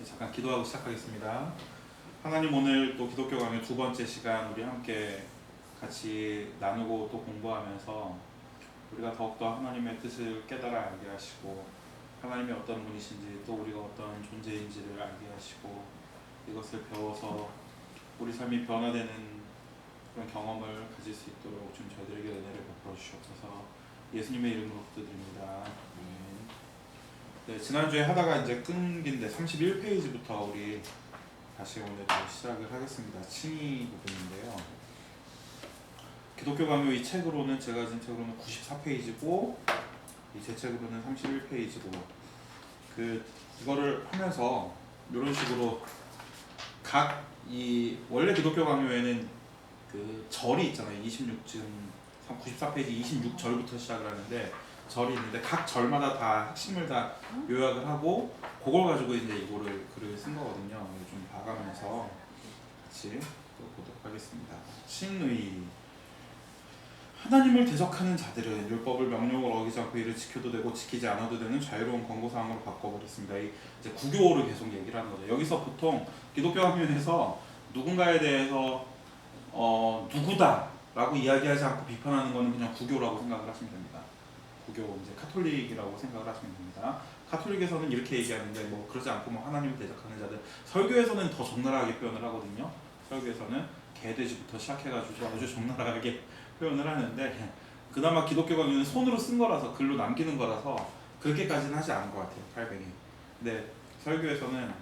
잠깐 기도하고 시작하겠습니다. 하나님, 오늘 또 기독교 강의 두 번째 시간 우리 함께 같이 나누고 또 공부하면서 우리가 더욱더 하나님의 뜻을 깨달아 알게 하시고 하나님이 어떤 분이신지 또 우리가 어떤 존재인지를 알게 하시고 이것을 배워서 우리 삶이 변화되는 그런 경험을 가질 수 있도록 좀 저희들에게 은혜를 베풀어 주시옵소서. 예수님의 이름으로 기도드립니다. 네, 지난주에 하다가 이제 끊긴데 31페이지부터 우리 다시 오늘 또 시작을 하겠습니다. 칭의 부분인데요. 기독교 강요 이 책으로는 제가 진 책으로는 94페이지고 제 책으로는 31페이지고 이거를 하면서 이런 식으로 원래 기독교 강요에는 그 절이 있잖아요. 26쯤 94페이지 26절부터 시작을 하는데 절이 있는데 각 절마다 다 핵심을 다 요약을 하고 그걸 가지고 이제 이거를 글을 쓴 거거든요. 좀 봐가면서 같이 또 보도록 하겠습니다. 신의. 하나님을 대적하는 자들은 율법을 명령을 어기지 않고 이를 지켜도 되고 지키지 않아도 되는 자유로운 권고사항으로 바꿔버렸습니다. 이제 구교를 계속 얘기를 하는 거죠. 여기서 보통 기독교 학면에서 누군가에 대해서 누구다 라고 이야기하지 않고 비판하는 것은 그냥 구교라고 생각을 하시면 됩니다. 구교, 이제 카톨릭이라고 생각을 하시면 됩니다. 카톨릭에서는 이렇게 얘기하는데 뭐 그러지 않고 뭐 하나님을 대적하는 자들, 설교에서는 더 적나라하게 표현을 하거든요. 설교에서는 개돼지부터 시작해가지고 아주 적나라하게 표현을 하는데 그나마 기독교 강요는 손으로 쓴 거라서 글로 남기는 거라서 그렇게까지는 하지 않은 것 같아요. 칼뱅이. 근데 설교에서는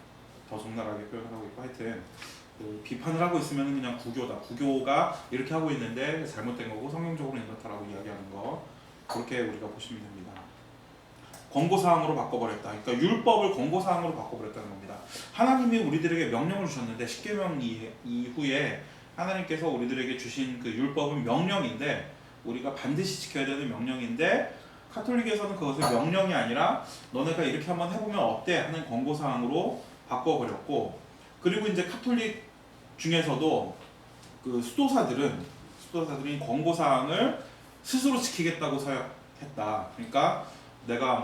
더 적나라하게 표현을 하고 있고 하여튼 비판을 하고 있으면 그냥 구교다. 구교가 이렇게 하고 있는데 잘못된 거고 성경적으로는 이렇다라고 이야기하는 거. 그렇게 우리가 보시면 됩니다. 권고사항으로 바꿔버렸다. 그러니까 율법을 권고사항으로 바꿔버렸다는 겁니다. 하나님이 우리들에게 명령을 주셨는데 십계명 이후에 하나님께서 우리들에게 주신 그 율법은 명령인데 우리가 반드시 지켜야 되는 명령인데 카톨릭에서는 그것을 명령이 아니라 너네가 이렇게 한번 해보면 어때 하는 권고사항으로 바꿔버렸고, 그리고 이제 카톨릭 중에서도 그 수도사들이 권고사항을 스스로 지키겠다고 서약했다. 그러니까 내가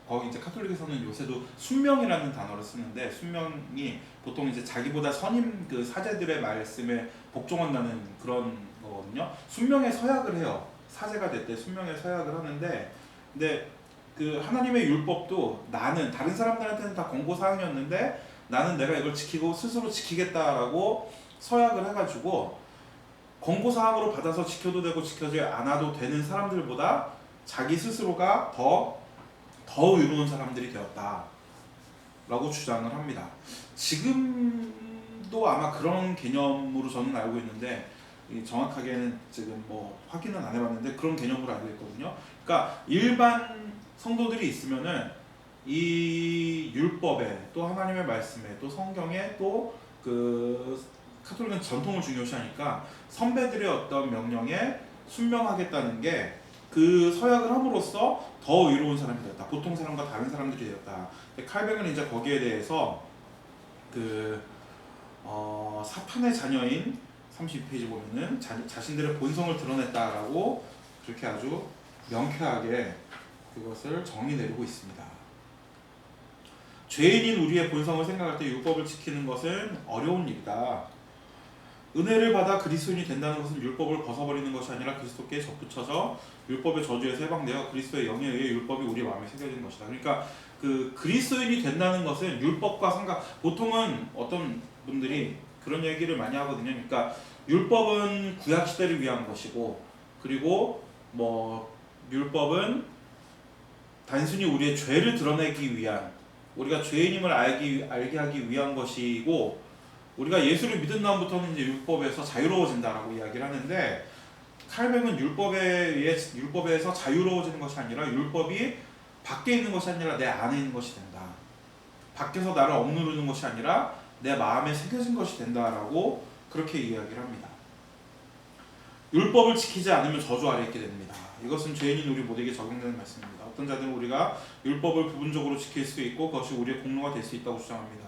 거기 이제 카톨릭에서는 요새도 순명이라는 단어를 쓰는데 순명이 보통 이제 자기보다 선임 그 사제들의 말씀에 복종한다는 그런 거거든요. 순명에 서약을 해요. 사제가 될 때 순명에 서약을 하는데, 근데 그 하나님의 율법도 나는 다른 사람들한테는 다 권고사항이었는데 나는 내가 이걸 지키고 스스로 지키겠다라고 서약을 해가지고 권고사항으로 받아서 지켜도 되고 지켜지 않아도 되는 사람들보다 자기 스스로가 더 의로운 사람들이 되었다 라고 주장을 합니다. 지금도 아마 그런 개념으로 저는 알고 있는데 정확하게는 지금 확인은 안 해봤는데 그런 개념으로 알고 있거든요. 그러니까 일반 성도들이 있으면은 이 율법에 또 하나님의 말씀에 또 성경에 또 카톨릭은 전통을 중요시하니까 선배들의 어떤 명령에 순명하겠다는 게 그 서약을 함으로써 더 의로운 사람이 되었다. 보통 사람과 다른 사람들이 되었다. 칼뱅은 이제 거기에 대해서 사탄의 자녀인 32페이지 보면은 자신들의 본성을 드러냈다라고 그렇게 아주 명쾌하게 그것을 정의 내리고 있습니다. 죄인인 우리의 본성을 생각할 때 율법을 지키는 것은 어려운 일이다. 은혜를 받아 그리스도인이 된다는 것은 율법을 벗어버리는 것이 아니라 그리스도께 접붙여서 율법의 저주에서 해방되어 그리스도의 영에 의해 율법이 우리 마음에 새겨진 것이다. 그러니까 그리스도인이 된다는 것은 율법과 보통은 어떤 분들이 그런 얘기를 많이 하거든요. 그러니까 율법은 구약 시대를 위한 것이고, 그리고 율법은 단순히 우리의 죄를 드러내기 위한, 우리가 죄인임을 알게 하기 위한 것이고, 우리가 예수를 믿은 다음부터는 이제 율법에서 자유로워진다라고 이야기를 하는데, 칼뱅은 율법에서 자유로워지는 것이 아니라 율법이 밖에 있는 것이 아니라 내 안에 있는 것이 된다. 밖에서 나를 억누르는 것이 아니라 내 마음에 새겨진 것이 된다라고 그렇게 이야기를 합니다. 율법을 지키지 않으면 저주 아래 있게 됩니다. 이것은 죄인인 우리 모두에게 적용되는 말씀입니다. 어떤 자들은 우리가 율법을 부분적으로 지킬 수 있고 그것이 우리의 공로가 될 수 있다고 주장합니다.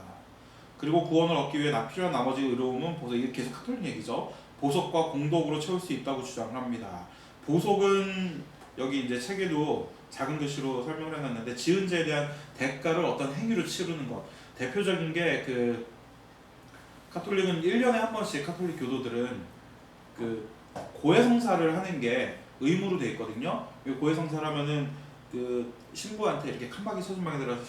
그리고 구원을 얻기 위해 필요한 나머지 의로움은 보석, 이게 계속 카톨릭 얘기죠. 보석과 공덕으로 채울 수 있다고 주장을 합니다. 보석은 여기 이제 책에도 작은 글씨로 설명을 해놨는데 지은 죄에 대한 대가를 어떤 행위로 치르는 것. 대표적인 게 그 가톨릭은 1년에 한 번씩 카톨릭 교도들은 그 고해성사를 하는 게 의무로 돼 있거든요. 고해성사를 하면은 그 신부한테 이렇게 칸막이 쳐준방에 들어서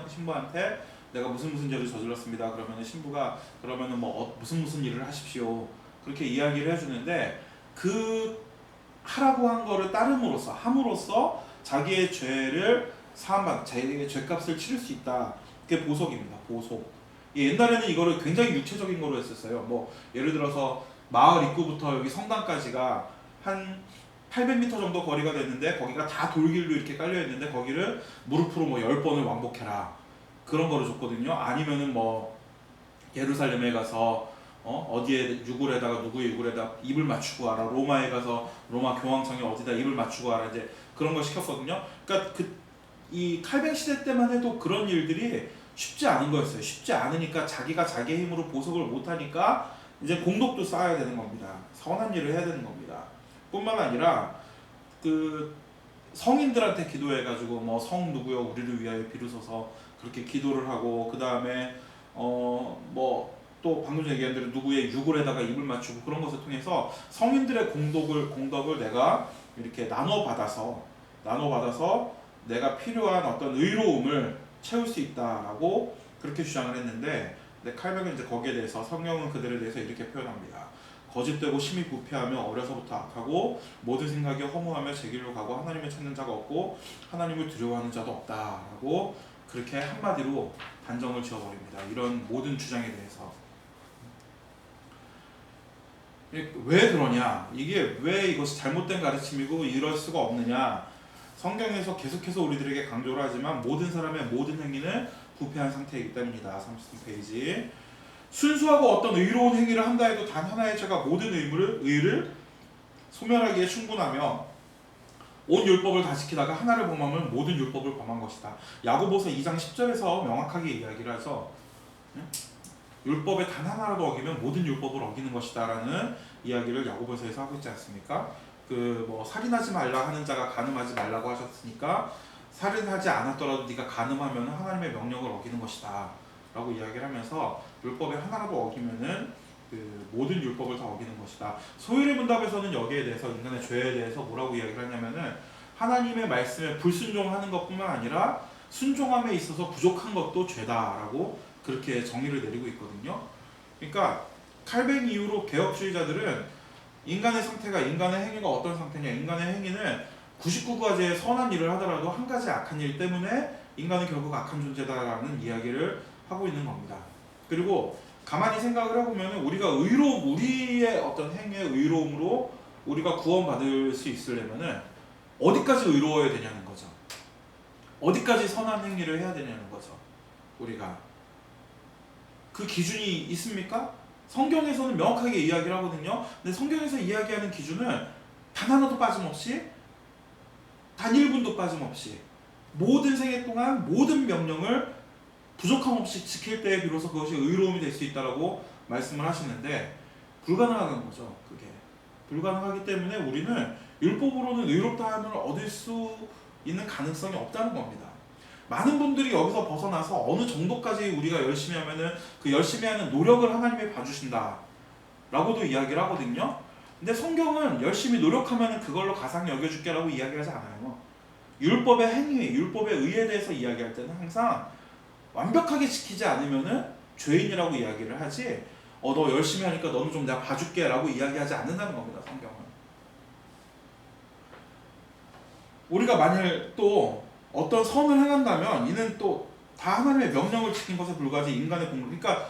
신부한테 내가 무슨 죄를 저질렀습니다. 그러면은 신부가 그러면은 뭐 무슨 일을 하십시오. 그렇게 이야기를 해주는데 그 하라고 한 거를 따름으로써 함으로써 자기의 죄를 사함받, 자기의 죄값을 치를 수 있다. 그게 보석입니다. 보석. 옛날에는 이거를 굉장히 육체적인 거로 했었어요. 뭐 예를 들어서 마을 입구부터 여기 성당까지가 한 800m 정도 거리가 됐는데 거기가 다 돌길로 이렇게 깔려 있는데 거기를 무릎으로 뭐 10번을 왕복해라. 그런 거를 줬거든요. 아니면은 뭐 예루살렘에 가서 어디에 유골에다가 누구의 유골에다 입을 맞추고 와라. 로마에 가서 로마 교황청에 어디다 입을 맞추고 와라. 이제 그런 걸 시켰거든요. 그러니까 이 칼뱅 시대 때만 해도 그런 일들이 쉽지 않은 거였어요. 쉽지 않으니까 자기가 자기 힘으로 보석을 못 하니까 이제 공덕도 쌓아야 되는 겁니다. 선한 일을 해야 되는 겁니다. 뿐만 아니라 그 성인들한테 기도해가지고 뭐 성 누구여 우리를 위하여 비로소서 그렇게 기도를 하고 그 다음에 뭐 또 방금 전에 얘기한 대로 누구의 유골에다가 입을 맞추고 그런 것을 통해서 성인들의 공덕을 내가 이렇게 나눠 받아서 내가 필요한 어떤 의로움을 채울 수 있다라고 그렇게 주장을 했는데, 칼뱅은 이제 거기에 대해서 성경은 그들에 대해서 이렇게 표현합니다. 거짓되고 심히 부패하며 어려서부터 악하고 모든 생각이 허무하며 제 길로 가고 하나님을 찾는 자가 없고 하나님을 두려워하는 자도 없다라고 그렇게 한마디로 단정을 지어버립니다. 이런 모든 주장에 대해서. 왜 그러냐? 이게 왜 이것이 잘못된 가르침이고 이럴 수가 없느냐? 성경에서 계속해서 우리들에게 강조를 하지만 모든 사람의 모든 행위는 부패한 상태이기 때문이다. 33페이지. 순수하고 어떤 의로운 행위를 한다 해도 단 하나의 죄가 모든 의를 소멸하기에 충분하며 온 율법을 다 지키다가 하나를 범하면 모든 율법을 범한 것이다. 야고보서 2장 10절에서 명확하게 이야기를 해서 율법의 단 하나라도 어기면 모든 율법을 어기는 것이다 라는 이야기를 야고보서에서 하고 있지 않습니까? 뭐 살인하지 말라 하는 자가 간음하지 말라고 하셨으니까 살인하지 않았더라도 네가 간음하면 하나님의 명령을 어기는 것이다 라고 이야기를 하면서 율법의 하나라도 어기면은 모든 율법을 다 어기는 것이다. 소율의 문답에서는 여기에 대해서 인간의 죄에 대해서 뭐라고 이야기를 하냐면은 하나님의 말씀에 불순종하는 것뿐만 아니라 순종함에 있어서 부족한 것도 죄다라고 그렇게 정의를 내리고 있거든요. 그러니까 칼뱅 이후로 개혁주의자들은 인간의 상태가, 인간의 행위가 어떤 상태냐, 인간의 행위는 99가지의 선한 일을 하더라도 한 가지 악한 일 때문에 인간은 결국 악한 존재다라는 이야기를 하고 있는 겁니다. 그리고 가만히 생각을 해보면 우리가 우리의 어떤 행위의 의로움으로 우리가 구원받을 수 있으려면 어디까지 의로워야 되냐는 거죠. 어디까지 선한 행위를 해야 되냐는 거죠. 우리가 그 기준이 있습니까? 성경에서는 명확하게 이야기를 하거든요. 근데 성경에서 이야기하는 기준은 단 하나도 빠짐없이, 단 1분도 빠짐없이 모든 생애 동안 모든 명령을 부족함 없이 지킬 때에 비로소 그것이 의로움이 될 수 있다라고 말씀을 하시는데 불가능한 거죠. 그게 불가능하기 때문에 우리는 율법으로는 의롭다함을 얻을 수 있는 가능성이 없다는 겁니다. 많은 분들이 여기서 벗어나서 어느 정도까지 우리가 열심히 하면은 그 열심히 하는 노력을 하나님이 봐주신다 라고도 이야기를 하거든요. 근데 성경은 열심히 노력하면은 그걸로 가상 여겨줄게 라고 이야기하지 않아요. 율법의 행위, 율법의 의에 대해서 이야기할 때는 항상 완벽하게 지키지 않으면은 죄인이라고 이야기를 하지, 너 열심히 하니까 너는 좀 내가 봐줄게 라고 이야기하지 않는다는 겁니다. 성경은. 우리가 만일 또 어떤 선을 행한다면 이는 또 다 하나님의 명령을 지킨 것에 불과하지 인간의 공로. 그러니까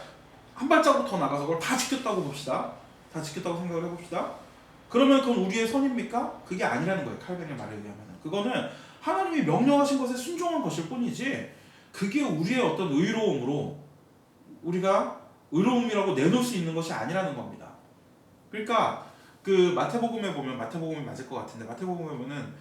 한 발자국 더 나가서 그걸 다 지켰다고 봅시다. 다 지켰다고 생각을 해봅시다. 그러면 그건 우리의 선입니까? 그게 아니라는 거예요. 칼뱅의 말에 의하면. 그거는 하나님이 명령하신 것에 순종한 것일 뿐이지 그게 우리의 어떤 의로움으로 우리가 의로움이라고 내놓을 수 있는 것이 아니라는 겁니다. 그러니까 그 마태복음에 보면, 마태복음이 맞을 것 같은데 마태복음에 보면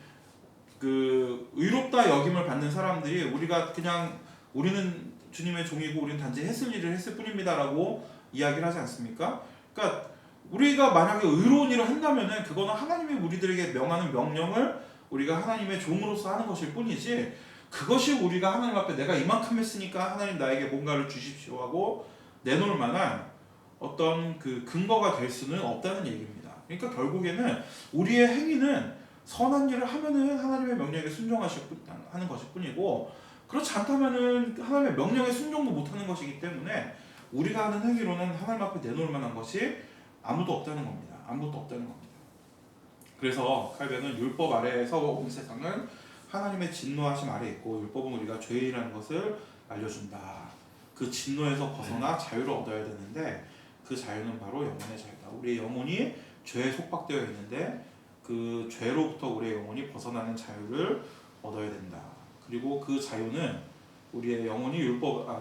그 의롭다 여김을 받는 사람들이 우리가 그냥 우리는 주님의 종이고 우리는 단지 했을 일을 했을 뿐입니다 라고 이야기를 하지 않습니까? 그러니까 우리가 만약에 의로운 일을 한다면은 그거는 하나님이 우리들에게 명하는 명령을 우리가 하나님의 종으로서 하는 것일 뿐이지 그것이 우리가 하나님 앞에 내가 이만큼 했으니까 하나님 나에게 뭔가를 주십시오 하고 내놓을 만한 어떤 그 근거가 될 수는 없다는 얘기입니다. 그러니까 결국에는 우리의 행위는 선한 일을 하면은 하나님의 명령에 순종하는 것일 뿐이고 그렇지 않다면은 하나님의 명령에 순종도 못하는 것이기 때문에 우리가 하는 행위로는 하나님 앞에 내놓을 만한 것이 아무도 없다는 겁니다. 아무것도 없다는 겁니다. 그래서 칼뱅은 율법 아래에서 온 세상은 하나님의 진노하심 아래에 있고 율법은 우리가 죄인이라는 것을 알려준다. 그 진노에서 벗어나 자유를 얻어야 되는데 그 자유는 바로 영혼의 자유다. 우리의 영혼이 죄에 속박되어 있는데 그 죄로부터 우리의 영혼이 벗어나는 자유를 얻어야 된다. 그리고 그 자유는 우리의 영혼이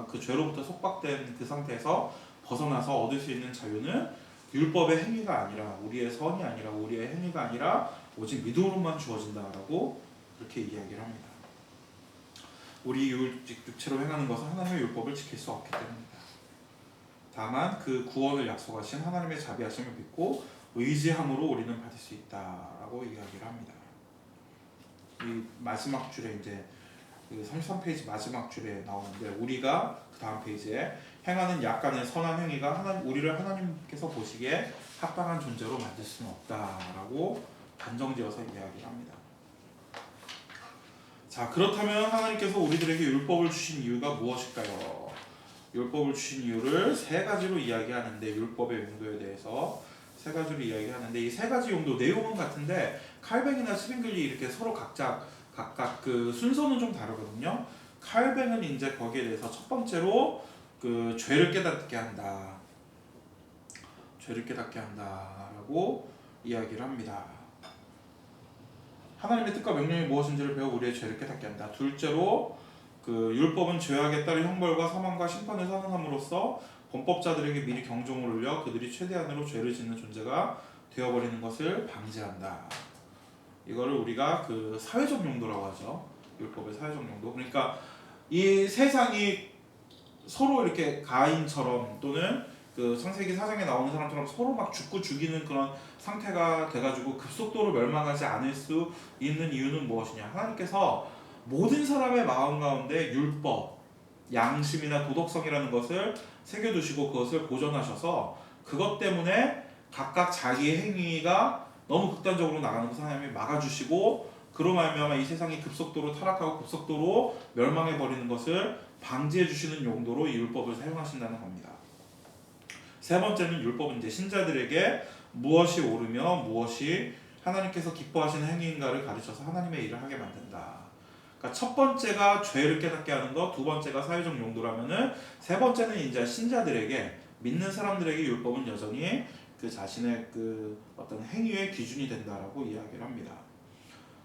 그 죄로부터 속박된 그 상태에서 벗어나서 얻을 수 있는 자유는 율법의 행위가 아니라 우리의 선이 아니라 우리의 행위가 아니라 오직 믿음으로만 주어진다라고 그렇게 이야기를 합니다. 우리 육체로 행하는 것은 하나님의 율법을 지킬 수 없기 때문입니다. 다만 그 구원을 약속하신 하나님의 자비하심을 믿고 의지함으로 우리는 받을 수 있다라고 이야기를 합니다. 이 마지막 줄에 이제 그 33페이지 마지막 줄에 나오는데 우리가 그 다음 페이지에 행하는 약간의 선한 행위가 우리를 하나님께서 보시기에 합당한 존재로 만들 수는 없다라고 단정지어서 이야기를 합니다. 자, 그렇다면 하나님께서 우리들에게 율법을 주신 이유가 무엇일까요? 율법을 주신 이유를 세 가지로 이야기하는데 율법의 용도에 대해서 세 가지로 이야기하는데 이 세 가지 용도 내용은 같은데 칼뱅이나 스빙글리 이렇게 서로 각각 그 순서는 좀 다르거든요. 칼뱅은 이제 거기에 대해서 첫 번째로 그 죄를 깨닫게 한다. 죄를 깨닫게 한다라고 이야기를 합니다. 하나님의 뜻과 명령이 무엇인지를 배워 우리의 죄를 깨닫게 한다. 둘째로 그 율법은 죄악에 따른 형벌과 사망과 심판을 선언함으로써 범법자들에게 미리 경종을 울려 그들이 최대한으로 죄를 짓는 존재가 되어버리는 것을 방지한다. 이거를 우리가 그 사회적 용도라고 하죠. 율법의 사회적 용도. 그러니까 이 세상이 서로 이렇게 가인처럼 또는 그 창세기 4장에 나오는 사람처럼 서로 막 죽고 죽이는 그런 상태가 돼가지고 급속도로 멸망하지 않을 수 있는 이유는 무엇이냐? 하나님께서 모든 사람의 마음 가운데 율법, 양심이나 도덕성이라는 것을 새겨두시고 그것을 보존하셔서 그것 때문에 각각 자기의 행위가 너무 극단적으로 나가는 것을 하나님이 막아주시고 그로 말미암아 이 세상이 급속도로 타락하고 급속도로 멸망해버리는 것을 방지해주시는 용도로 이 율법을 사용하신다는 겁니다. 세 번째는 율법은 이제 신자들에게 무엇이 옳으며 무엇이 하나님께서 기뻐하시는 행위인가를 가르쳐서 하나님의 일을 하게 만든다. 그러니까 첫 번째가 죄를 깨닫게 하는 것, 두 번째가 사회적 용도라면은 세 번째는 이제 신자들에게 믿는 사람들에게 율법은 여전히 그 자신의 그 어떤 행위의 기준이 된다라고 이야기를 합니다.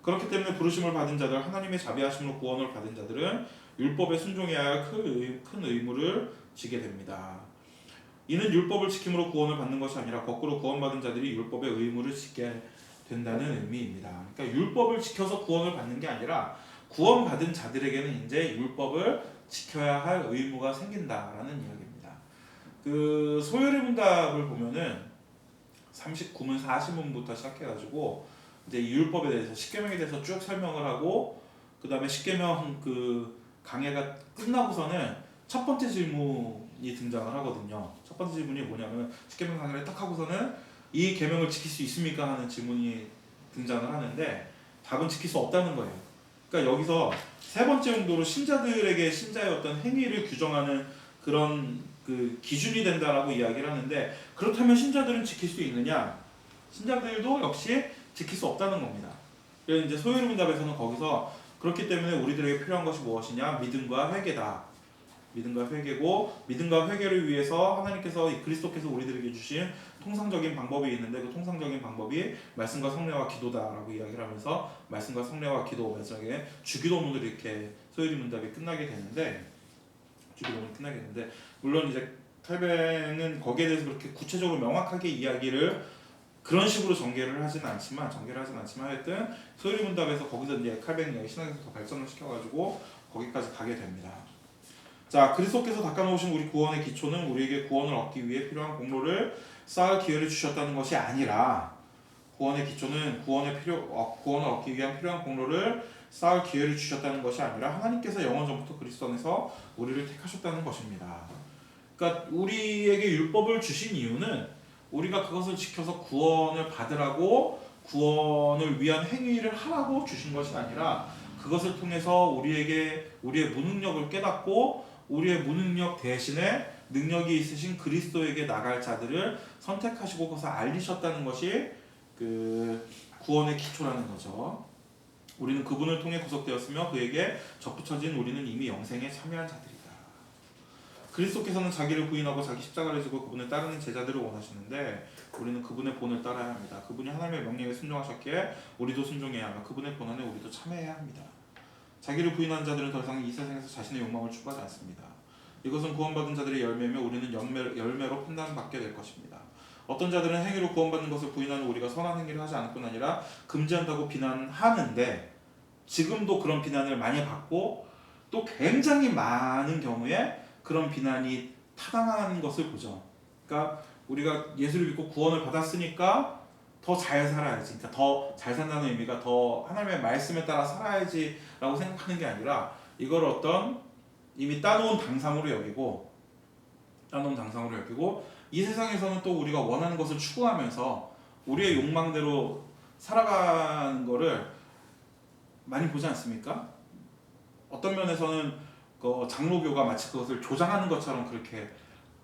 그렇기 때문에 부르심을 받은 자들, 하나님의 자비하심으로 구원을 받은 자들은 율법에 순종해야 할 큰 의무를 지게 됩니다. 이는 율법을 지킴으로 구원을 받는 것이 아니라 거꾸로 구원받은 자들이 율법의 의무를 지게 된다는 의미입니다. 그러니까 율법을 지켜서 구원을 받는 게 아니라 구원받은 자들에게는 이제 율법을 지켜야 할 의무가 생긴다라는 이야기입니다. 그 소요리 문답을 보면은 39문 40문부터 시작해가지고 이제 이 율법에 대해서 십계명에 대해서 쭉 설명을 하고 그 다음에 십계명 그 강해가 끝나고서는 첫 번째 질문이 등장을 하거든요. 첫 번째 질문이 뭐냐면 십계명 강해를 딱 하고서는 이 계명을 지킬 수 있습니까? 하는 질문이 등장을 하는데 답은 지킬 수 없다는 거예요. 그러니까 여기서 세 번째 용도로 신자들에게 신자의 어떤 행위를 규정하는 그런 그 기준이 된다라고 이야기를 하는데 그렇다면 신자들은 지킬 수 있느냐? 신자들도 역시 지킬 수 없다는 겁니다. 그래서 이제 소요리 문답에서는 거기서 그렇기 때문에 우리들에게 필요한 것이 무엇이냐? 믿음과 회개다. 믿음과 회개고 믿음과 회개를 위해서 하나님께서 그리스도께서 우리들에게 주신 통상적인 방법이 있는데 그 통상적인 방법이 말씀과 성례와 기도다라고 이야기를 하면서 말씀과 성례와 기도 마지막에 주기도문으로 이렇게 소요리 문답이 끝나게 되는데 물론 이제 칼뱅은 거기에 대해서 그렇게 구체적으로 명확하게 이야기를 그런 식으로 전개를 하진 않지만 하여튼 소요리 문답에서 거기서 이제 칼뱅이 신학에서 더 발전을 시켜가지고 거기까지 가게 됩니다. 자, 그리스도께서 닦아놓으신 우리 구원의 기초는 우리에게 구원을 얻기 위해 필요한 공로를 쌓을 기회를 주셨다는 것이 아니라 구원의 기초는 구원을 얻기 위한 필요한 공로를 쌓을 기회를 주셨다는 것이 아니라 하나님께서 영원 전부터 그리스도 안에서 우리를 택하셨다는 것입니다. 그러니까 우리에게 율법을 주신 이유는 우리가 그것을 지켜서 구원을 받으라고 구원을 위한 행위를 하라고 주신 것이 아니라 그것을 통해서 우리에게 우리의 무능력을 깨닫고 우리의 무능력 대신에 능력이 있으신 그리스도에게 나갈 자들을 선택하시고 그것을 알리셨다는 것이 그 구원의 기초라는 거죠. 우리는 그분을 통해 구속되었으며 그에게 접붙여진 우리는 이미 영생에 참여한 자들이다. 그리스도께서는 자기를 부인하고 자기 십자가를 지고 그분을 따르는 제자들을 원하시는데 우리는 그분의 본을 따라야 합니다. 그분이 하나님의 명령에 순종하셨기에 우리도 순종해야 하며 그분의 본안에 우리도 참여해야 합니다. 자기를 부인한 자들은 더 이상 이 세상에서 자신의 욕망을 추구하지 않습니다. 이것은 구원받은 자들의 열매며 우리는 열매로 판단받게 될 것입니다. 어떤 자들은 행위로 구원받는 것을 부인하는 우리가 선한 행위를 하지 않을 뿐 아니라 금지한다고 비난하는데 지금도 그런 비난을 많이 받고 또 굉장히 많은 경우에 그런 비난이 타당한 것을 보죠. 그러니까 우리가 예수를 믿고 구원을 받았으니까 더 잘 살아야지. 그러니까 더 잘 산다는 의미가 더 하나님의 말씀에 따라 살아야지라고 생각하는 게 아니라 이걸 어떤 이미 따놓은 당상으로 여기고 이 세상에서는 또 우리가 원하는 것을 추구하면서 우리의 욕망대로 살아가는 거를 많이 보지 않습니까? 어떤 면에서는 그 장로교가 마치 그것을 조장하는 것처럼 그렇게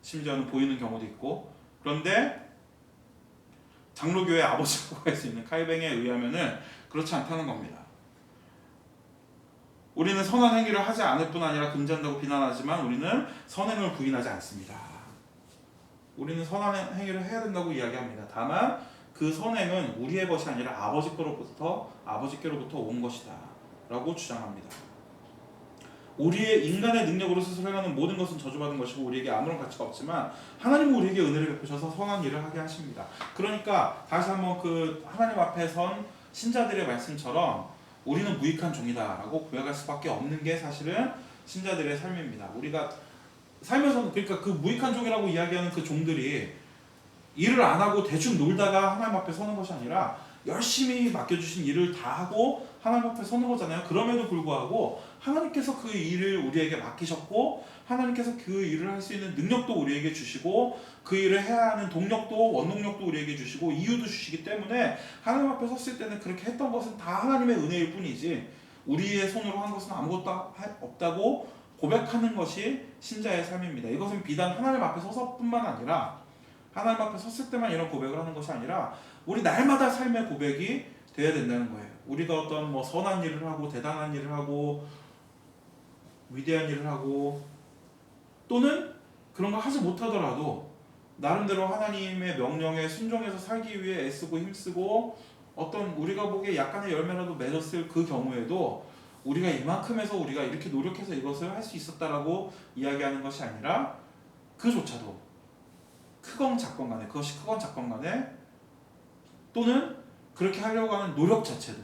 심지어는 보이는 경우도 있고 그런데 장로교의 아버지라고 할 수 있는 칼뱅에 의하면은 그렇지 않다는 겁니다. 우리는 선한 행위를 하지 않을 뿐 아니라 금지한다고 비난하지만 우리는 선행을 부인하지 않습니다. 우리는 선한 행위를 해야 된다고 이야기합니다. 다만 그 선행은 우리의 것이 아니라 아버지께로부터 온 것이다 라고 주장합니다. 우리의 인간의 능력으로 스스로 행하는 모든 것은 저주받은 것이고 우리에게 아무런 가치가 없지만 하나님은 우리에게 은혜를 베푸셔서 선한 일을 하게 하십니다. 그러니까 다시 한번 그 하나님 앞에 선 신자들의 말씀처럼 우리는 무익한 종이다 라고 고백할 수밖에 없는 게 사실은 신자들의 삶입니다. 우리가 살면서 그러니까 그 무익한 종이라고 이야기하는 그 종들이 일을 안 하고 대충 놀다가 하나님 앞에 서는 것이 아니라 열심히 맡겨주신 일을 다 하고 하나님 앞에 서는 거잖아요. 그럼에도 불구하고 하나님께서 그 일을 우리에게 맡기셨고 하나님께서 그 일을 할 수 있는 능력도 우리에게 주시고 그 일을 해야 하는 동력도 원동력도 우리에게 주시고 이유도 주시기 때문에 하나님 앞에 섰을 때는 그렇게 했던 것은 다 하나님의 은혜일 뿐이지 우리의 손으로 한 것은 아무것도 없다고 고백하는 것이 신자의 삶입니다. 이것은 비단 하나님 앞에 서서뿐만 아니라 하나님 앞에 섰을 때만 이런 고백을 하는 것이 아니라 우리 날마다 삶의 고백이 돼야 된다는 거예요. 우리가 어떤 뭐 선한 일을 하고 대단한 일을 하고 위대한 일을 하고 또는 그런 거 하지 못하더라도 나름대로 하나님의 명령에 순종해서 살기 위해 애쓰고 힘쓰고 어떤 우리가 보기에 약간의 열매라도 맺었을 그 경우에도 우리가 이만큼 해서 우리가 이렇게 노력해서 이것을 할 수 있었다라고 이야기하는 것이 아니라 그조차도 크건 작건 간에 그것이 크건 작건 간에 또는 그렇게 하려고 하는 노력 자체도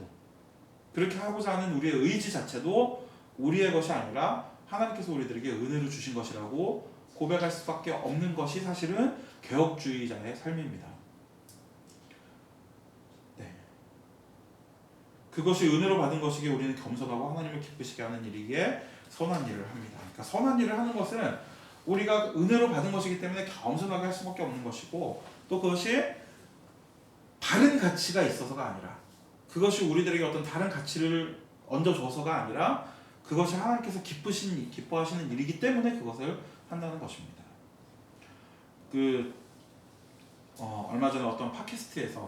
그렇게 하고자 하는 우리의 의지 자체도 우리의 것이 아니라 하나님께서 우리들에게 은혜를 주신 것이라고 고백할 수밖에 없는 것이 사실은 개혁주의자의 삶입니다. 네. 그것이 은혜로 받은 것이기에 우리는 겸손하고 하나님을 기쁘시게 하는 일이기에 선한 일을 합니다. 그러니까 선한 일을 하는 것은 우리가 은혜로 받은 것이기 때문에 겸손하게 할 수밖에 없는 것이고 또 그것이 다른 가치가 있어서가 아니라 그것이 우리들에게 어떤 다른 가치를 얹어줘서가 아니라 그것이 하나님께서 기뻐하시는 일이기 때문에 그것을 한다는 것입니다. 얼마 전에 어떤 팟캐스트에서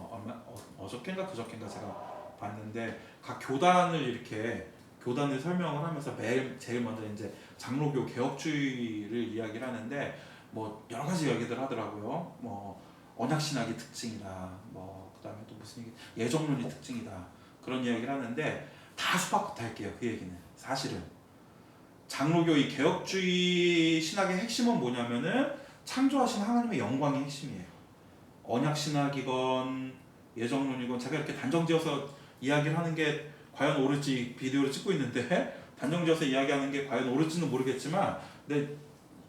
어저께인가 그저께인가 제가 봤는데 각 교단을 설명을 하면서 제일 먼저 이제 장로교 개혁주의를 이야기를 하는데 뭐 여러 가지 이야기들 하더라고요. 뭐 언약신학의 특징이다. 뭐 그다음에 또 무슨 예정론이 특징이다. 그런 이야기를 하는데 다 수박겉할게요. 그 얘기는 사실은 장로교 이 개혁주의 신학의 핵심은 뭐냐면은 창조하신 하나님의 영광이 핵심이에요. 언약신학이건 예정론이건 제가 이렇게 단정지어서 이야기를 하는 게 과연 옳을지 비디오를 찍고 있는데 단정지어서 이야기하는 게 과연 옳을지는 모르겠지만 근데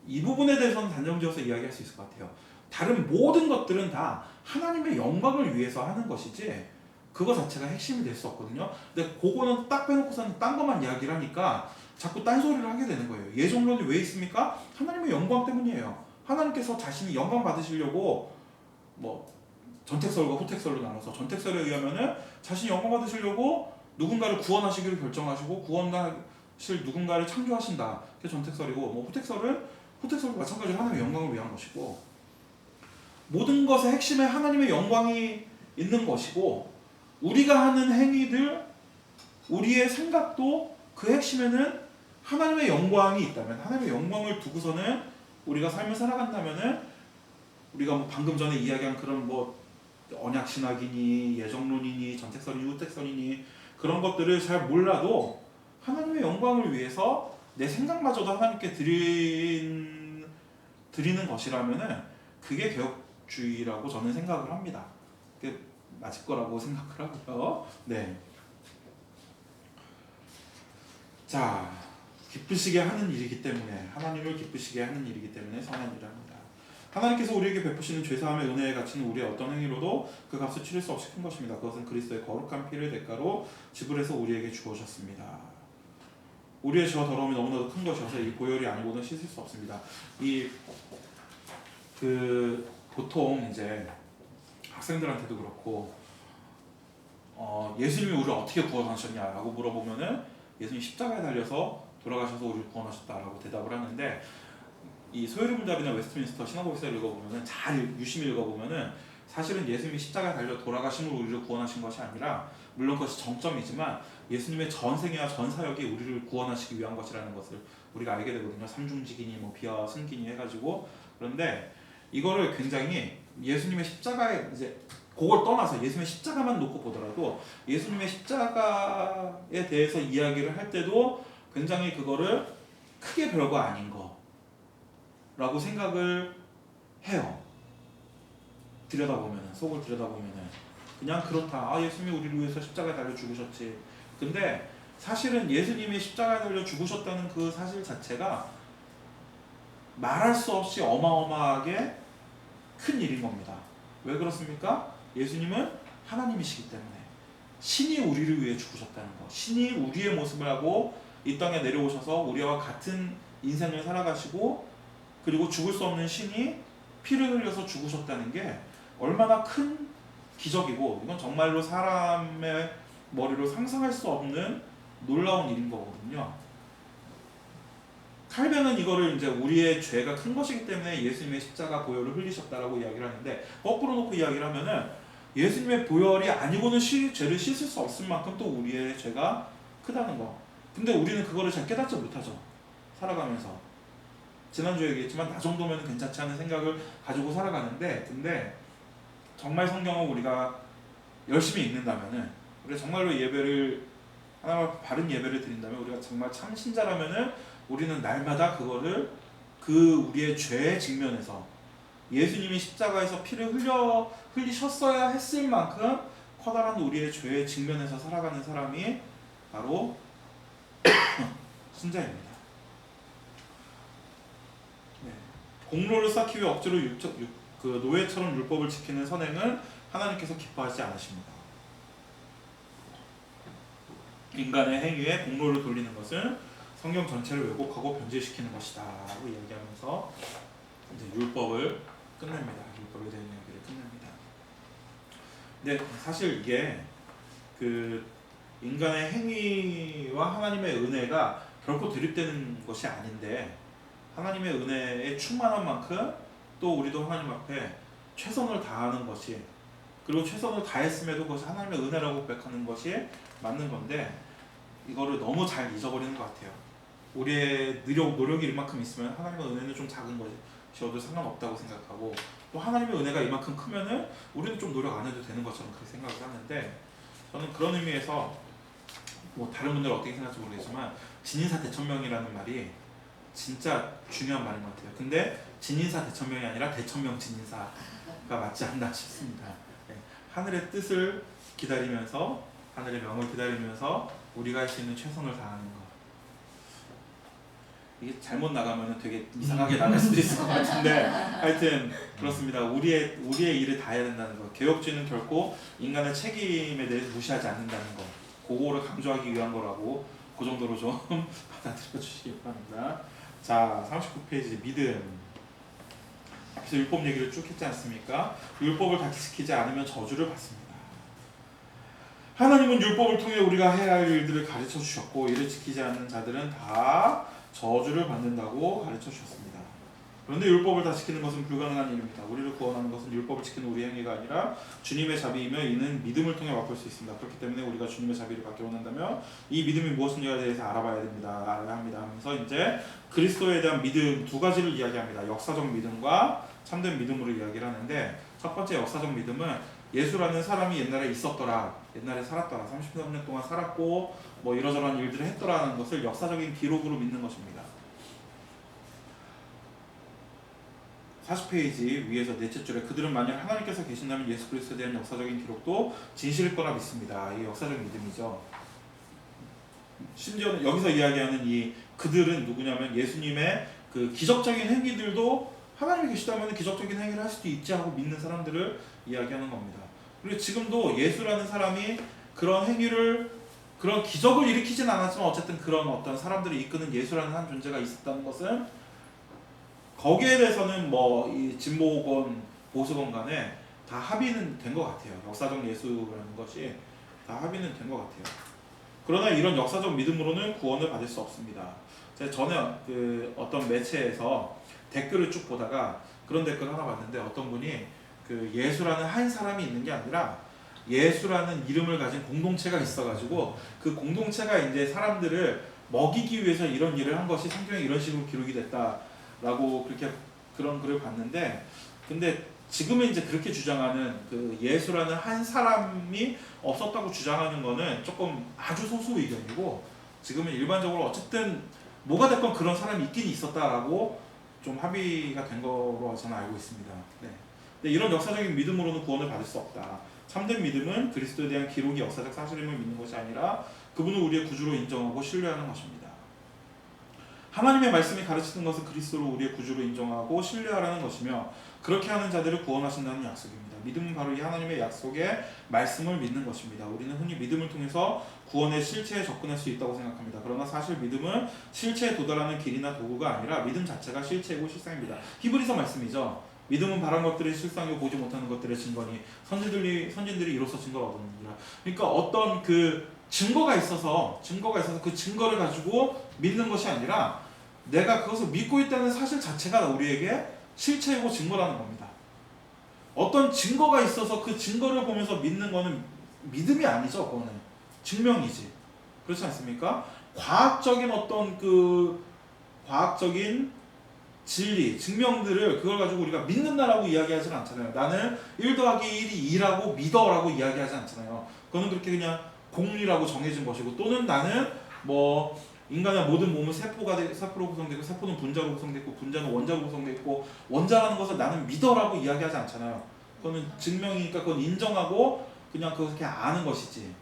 이 부분에 대해서는 단정지어서 이야기할 수 있을 것 같아요. 다른 모든 것들은 다 하나님의 영광을 위해서 하는 것이지 그거 자체가 핵심이 될 수 없거든요. 근데 그거는 딱 빼놓고서는 딴 것만 이야기를 하니까 자꾸 딴소리를 하게 되는 거예요. 예정론이 왜 있습니까? 하나님의 영광 때문이에요. 하나님께서 자신이 영광 받으시려고 뭐 전택설과 후택설로 나눠서 전택설에 의하면은 자신이 영광 받으시려고 누군가를 구원하시기를 결정하시고 구원하실 누군가를 창조하신다. 그게 전택설이고 뭐 후택설도 마찬가지로 하나님의 영광을 위한 것이고 모든 것의 핵심에 하나님의 영광이 있는 것이고 우리가 하는 행위들 우리의 생각도 그 핵심에는 하나님의 영광이 있다면 하나님의 영광을 두고서는 우리가 삶을 살아간다면은 우리가 뭐 방금 전에 이야기한 그런 뭐 언약신학이니 예정론이니 전택설이니 후택설이니 그런 것들을 잘 몰라도 하나님의 영광을 위해서 내 생각마저도 하나님께 드리는 것이라면은 그게 개혁주의라고 저는 생각을 합니다. 그게 맞을 거라고 생각을 하고요. 네. 자, 기쁘시게 하는 일이기 때문에 하나님을 기쁘시게 하는 일이기 때문에 선한 일을 합니다. 하나님께서 우리에게 베푸시는 죄사함의 은혜의 가치는 우리의 어떤 행위로도 그 값을 치를 수 없이 큰 것입니다. 그것은 그리스도의 거룩한 피를 대가로 지불해서 우리에게 주어졌습니다. 우리의 죄와 더러움이 너무나도 큰 것이어서 이 보혈이 아니고는 씻을 수 없습니다. 보통 이제 학생들한테도 그렇고 예수님이 우리를 어떻게 구원하셨냐라고 물어보면은 예수님이 십자가에 달려서 돌아가셔서 우리를 구원하셨다라고 대답을 하는데 이 소요리 문답이나 웨스트민스터 시나고기서를 읽어보면은 잘 유심히 읽어보면은 사실은 예수님이 십자가에 달려 돌아가심으로 우리를 구원하신 것이 아니라 물론 그것이 정점이지만 예수님의 전생애와 전사역이 우리를 구원하시기 위한 것이라는 것을 우리가 알게 되거든요. 삼중직이니 뭐 비와 승기니 해가지고 그런데 이거를 굉장히 예수님의 십자가에 이제 그걸 떠나서 예수님의 십자가만 놓고 보더라도 예수님의 십자가에 대해서 이야기를 할 때도 굉장히 그거를 크게 별거 아닌 거라고 생각을 해요. 들여다보면 속을 들여다보면은 그냥 그렇다. 예수님이 우리를 위해서 십자가에 달려 죽으셨지. 근데 사실은 예수님이 십자가에 달려 죽으셨다는 그 사실 자체가 말할 수 없이 어마어마하게 큰 일인 겁니다. 왜 그렇습니까? 예수님은 하나님이시기 때문에 신이 우리를 위해 죽으셨다는 것, 신이 우리의 모습을 하고 이 땅에 내려오셔서 우리와 같은 인생을 살아가시고 그리고 죽을 수 없는 신이 피를 흘려서 죽으셨다는 게 얼마나 큰 기적이고 이건 정말로 사람의 머리로 상상할 수 없는 놀라운 일인 거거든요. 칼뱅은 이거를 이제 우리의 죄가 큰 것이기 때문에 예수님의 십자가 보혈을 흘리셨다라고 이야기를 하는데 거꾸로 놓고 이야기를 하면은 예수님의 보혈이 아니고는 죄를 씻을 수 없을 만큼 또 우리의 죄가 크다는 거. 근데 우리는 그거를 잘 깨닫지 못하죠. 살아가면서. 지난주에 얘기했지만 나 정도면 괜찮지 않은 생각을 가지고 살아가는데 근데 정말 성경을 우리가 열심히 읽는다면은 우리가 정말로 예배를 하나님과 바른 예배를 드린다면 우리가 정말 참 신자라면은 우리는 날마다 그거를 그 우리의 죄의 직면에서 예수님이 십자가에서 피를 흘리셨어야 했을 만큼 커다란 우리의 죄의 직면에서 살아가는 사람이 바로 신자입니다. 네. 공로를 쌓기 위해 억지로 노예처럼 율법을 지키는 선행은 하나님께서 기뻐하지 않으십니다. 인간의 행위에 공로를 돌리는 것은 성경 전체를 왜곡하고 변질시키는 것이다 라고 이야기하면서 이제 율법을 끝냅니다. 율법에 대한 이야기를 끝냅니다. 근데 사실 이게 그 인간의 행위와 하나님의 은혜가 결코 대립되는 것이 아닌데 하나님의 은혜에 충만한 만큼 또 우리도 하나님 앞에 최선을 다하는 것이 그리고 최선을 다했음에도 그것이 하나님의 은혜라고 고백하는 것이 맞는 건데 이거를 너무 잘 잊어버리는 것 같아요. 우리의 노력이 이만큼 있으면 하나님의 은혜는 좀 작은 것이어도 상관없다고 생각하고 또 하나님의 은혜가 이만큼 크면은 우리는 좀 노력 안 해도 되는 것처럼 그렇게 생각을 하는데 저는 그런 의미에서 뭐 다른 분들은 어떻게 생각할지 모르겠지만 진인사 대천명이라는 말이 진짜 중요한 말인 것 같아요. 근데 진인사 대천명이 아니라 대천명 진인사가 맞지 않나 싶습니다. 네. 하늘의 뜻을 기다리면서 하늘의 명을 기다리면서 우리가 할 수 있는 최선을 다하는 것. 이게 잘못 나가면 되게 이상하게 나갈 수도 있을 것 같은데 하여튼 그렇습니다. 우리의 일을 다 해야 된다는 거. 개혁주의는 결코 인간의 책임에 대해서 무시하지 않는다는 거. 그거를 강조하기 위한 거라고 그 정도로 좀 받아들여 주시기 바랍니다. 자, 39페이지 믿음. 그래서 율법 얘기를 쭉 했지 않습니까? 율법을 다 지키지 않으면 저주를 받습니다. 하나님은 율법을 통해 우리가 해야 할 일들을 가르쳐 주셨고 이를 지키지 않는 자들은 다 저주를 받는다고 가르쳐 주셨습니다. 그런데 율법을 다 지키는 것은 불가능한 일입니다. 우리를 구원하는 것은 율법을 지키는 우리 행위가 아니라 주님의 자비이며 이는 믿음을 통해 맛볼 수 있습니다. 그렇기 때문에 우리가 주님의 자비를 받기 원한다면 이 믿음이 무엇인지에 대해서 알아봐야 됩니다. 알아야 합니다. 하면서 이제 그리스도에 대한 믿음 두 가지를 이야기합니다. 역사적 믿음과 참된 믿음으로 이야기를 하는데 첫 번째 역사적 믿음은 예수라는 사람이 옛날에 있었더라, 옛날에 살았더라, 33년 동안 살았고 뭐 이러저러한 일들을 했더라는 것을 역사적인 기록으로 믿는 것입니다. 40페이지 위에서 넷째 줄에 그들은 만약 하나님께서 계신다면 예수 그리스도에 대한 역사적인 기록도 진실일 거라 믿습니다. 이 역사적 믿음이죠. 심지어는 여기서 이야기하는 이 그들은 누구냐면 예수님의 그 기적적인 행위들도 하나님이 계시다면 기적적인 행위를 할 수도 있지 하고 믿는 사람들을 이야기하는 겁니다. 그리고 지금도 예수라는 사람이 그런 행위를 그런 기적을 일으키진 않았지만 어쨌든 그런 어떤 사람들을 이끄는 예수라는 한 존재가 있었다는 것은 거기에 대해서는 뭐 이 진보건 보수건 간에 다 합의는 된 것 같아요. 역사적 예수라는 것이 다 합의는 된 것 같아요. 그러나 이런 역사적 믿음으로는 구원을 받을 수 없습니다. 제가 전에 그 어떤 매체에서 댓글을 쭉 보다가 그런 댓글 하나 봤는데 어떤 분이 그 예수라는 한 사람이 있는 게 아니라 예수라는 이름을 가진 공동체가 있어가지고 그 공동체가 이제 사람들을 먹이기 위해서 이런 일을 한 것이 성경에 이런 식으로 기록이 됐다라고 그렇게 그런 글을 봤는데 근데 지금은 이제 그렇게 주장하는 그 예수라는 한 사람이 없었다고 주장하는 거는 조금 아주 소수 의견이고 지금은 일반적으로 어쨌든 뭐가 됐건 그런 사람이 있긴 있었다라고 좀 합의가 된 거로 저는 알고 있습니다. 네. 근데 이런 역사적인 믿음으로는 구원을 받을 수 없다. 참된 믿음은 그리스도에 대한 기록이 역사적 사실임을 믿는 것이 아니라 그분을 우리의 구주로 인정하고 신뢰하는 것입니다. 하나님의 말씀이 가르치는 것은 그리스도를 우리의 구주로 인정하고 신뢰하라는 것이며 그렇게 하는 자들을 구원하신다는 약속입니다. 믿음은 바로 이 하나님의 약속의 말씀을 믿는 것입니다. 우리는 흔히 믿음을 통해서 구원의 실체에 접근할 수 있다고 생각합니다. 그러나 사실 믿음은 실체에 도달하는 길이나 도구가 아니라 믿음 자체가 실체이고 실상입니다. 히브리서 말씀이죠. 믿음은 바란 것들의 실상이고 보지 못하는 것들의 증거니 선진들이 이로써 증거를 얻었느니라. 그러니까 어떤 그 증거가 있어서 그 증거를 가지고 믿는 것이 아니라 내가 그것을 믿고 있다는 사실 자체가 우리에게 실체이고 증거라는 겁니다. 어떤 증거가 있어서 그 증거를 보면서 믿는 거는 믿음이 아니죠. 그거는 증명이지. 그렇지 않습니까? 과학적인 어떤 그 과학적인 진리, 증명들을 그걸 가지고 우리가 믿는다라고 이야기하지는 않잖아요. 나는 1 더하기 1이 2라고 믿어라고 이야기하지 않잖아요. 그거는 그렇게 그냥 공리라고 정해진 것이고 또는 나는 뭐 인간의 모든 몸은 세포로 구성되고 세포는 분자로 구성되고 분자는 원자로 구성되고 원자라는 것을 나는 믿어라고 이야기하지 않잖아요. 그거는 증명이니까 그건 인정하고 그냥 그렇게 아는 것이지.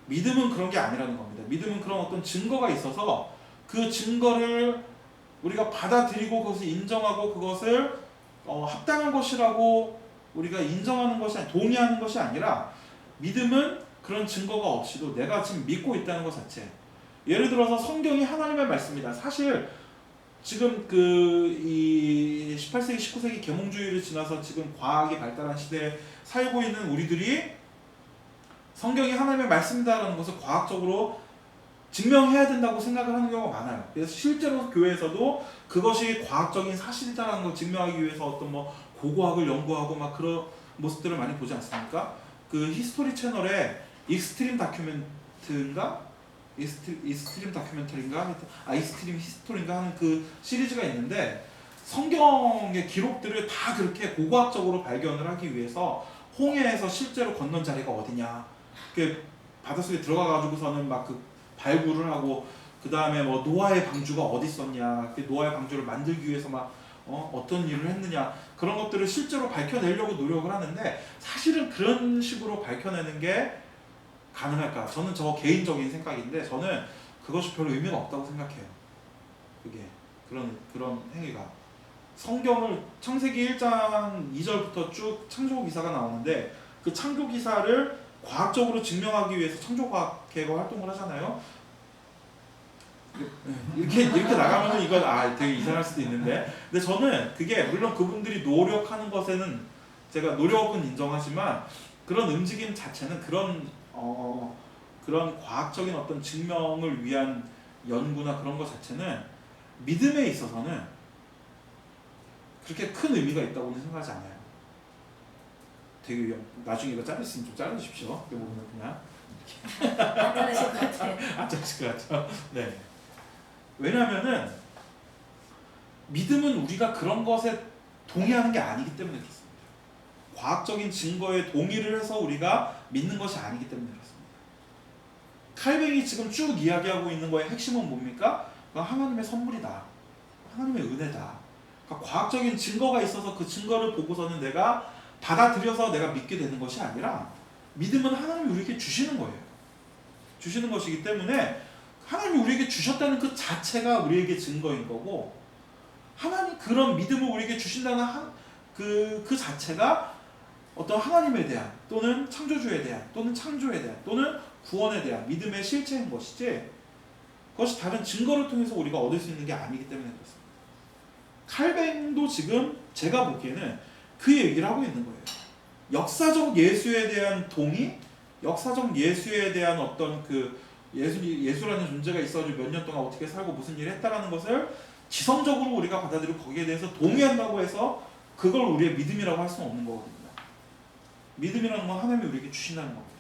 믿음은 그런 게 아니라는 겁니다. 믿음은 그런 어떤 증거가 있어서 그 증거를 우리가 받아들이고 그것을 인정하고 그것을 합당한 것이라고 우리가 인정하는 것이 아니라 동의하는 것이 아니라 믿음은 그런 증거가 없이도 내가 지금 믿고 있다는 것 자체. 예를 들어서 성경이 하나님의 말씀이다. 사실 지금 이 18세기, 19세기 계몽주의를 지나서 지금 과학이 발달한 시대에 살고 있는 우리들이 성경이 하나님의 말씀이다라는 것을 과학적으로 증명해야 된다고 생각을 하는 경우가 많아요. 그래서 실제로 교회에서도 그것이 과학적인 사실이다라는 걸 증명하기 위해서 어떤 뭐 고고학을 연구하고 막 그런 모습들을 많이 보지 않습니까? 그 히스토리 채널에 익스트림 다큐멘트인가? 익스트림 다큐멘터리인가? 익스트림 히스토리인가 하는 그 시리즈가 있는데 성경의 기록들을 다 그렇게 고고학적으로 발견을 하기 위해서 홍해에서 실제로 건넌 자리가 어디냐, 그 바닷속에 들어가가지고서는 막 그 발굴을 하고 그 다음에 뭐 노아의 방주가 어디 있었냐, 그 노아의 방주를 만들기 위해서 막 어떤 일을 했느냐, 그런 것들을 실제로 밝혀내려고 노력을 하는데 사실은 그런 식으로 밝혀내는 게 가능할까? 저는 저 개인적인 생각인데 저는 그것이 별로 의미가 없다고 생각해요. 그런 행위가. 성경을 창세기 1장 2절부터 쭉 창조 기사가 나오는데 그 창조 기사를 과학적으로 증명하기 위해서 창조과학계가 활동을 하잖아요. 이렇게 나가면은 이건 되게 이상할 수도 있는데, 근데 저는 그게 물론 그분들이 노력하는 것에는 제가 노력은 인정하지만 그런 움직임 자체는 그런 과학적인 어떤 증명을 위한 연구나 그런 것 자체는 믿음에 있어서는 그렇게 큰 의미가 있다고는 생각하지 않아요. 되게 나중에 이거 자르시면 좀 자르십시오. 이거 보면 그냥 안 자르실 것 같아요. 안 자르실 것 같죠. 네. 왜냐하면은 믿음은 우리가 그런 것에 동의하는 게 아니기 때문에 그렇습니다. 과학적인 증거에 동의를 해서 우리가 믿는 것이 아니기 때문에 그렇습니다. 칼뱅이 지금 쭉 이야기하고 있는 거의 핵심은 뭡니까? 하나님의 선물이다. 하나님의 은혜다. 그러니까 과학적인 증거가 있어서 그 증거를 보고서는 내가 받아들여서 내가 믿게 되는 것이 아니라 믿음은 하나님이 우리에게 주시는 거예요. 주시는 것이기 때문에 하나님이 우리에게 주셨다는 그 자체가 우리에게 증거인 거고, 하나님 그런 믿음을 우리에게 주신다는 그 자체가 어떤 하나님에 대한 또는 창조주에 대한 또는 창조에 대한 또는 구원에 대한 믿음의 실체인 것이지, 그것이 다른 증거를 통해서 우리가 얻을 수 있는 게 아니기 때문에 그렇습니다. 칼뱅도 지금 제가 보기에는 그 얘기를 하고 있는 거예요. 역사적 예수에 대한 동의, 역사적 예수에 대한 어떤 그 예수라는 존재가 있어가지고 몇 년 동안 어떻게 살고 무슨 일을 했다라는 것을 지성적으로 우리가 받아들이고 거기에 대해서 동의한다고 해서 그걸 우리의 믿음이라고 할 수는 없는 거거든요. 믿음이라는 건 하나님이 우리에게 주신다는 겁니다.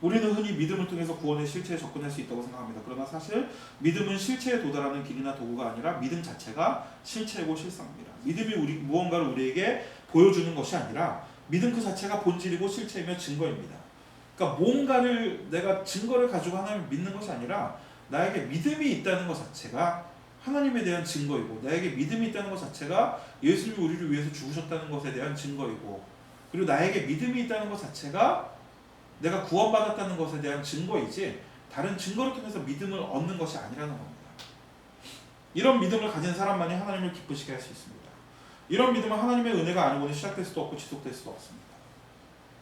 우리는 흔히 믿음을 통해서 구원의 실체에 접근할 수 있다고 생각합니다. 그러나 사실 믿음은 실체에 도달하는 길이나 도구가 아니라 믿음 자체가 실체이고 실상입니다. 믿음이 무언가를 우리에게 보여주는 것이 아니라 믿음 그 자체가 본질이고 실체이며 증거입니다. 그러니까 뭔가를 내가 증거를 가지고 하나님을 믿는 것이 아니라 나에게 믿음이 있다는 것 자체가 하나님에 대한 증거이고, 나에게 믿음이 있다는 것 자체가 예수님이 우리를 위해서 죽으셨다는 것에 대한 증거이고, 그리고 나에게 믿음이 있다는 것 자체가 내가 구원받았다는 것에 대한 증거이지 다른 증거를 통해서 믿음을 얻는 것이 아니라는 겁니다. 이런 믿음을 가진 사람만이 하나님을 기쁘시게 할 수 있습니다. 이런 믿음은 하나님의 은혜가 아니고는 시작될 수도 없고 지속될 수도 없습니다.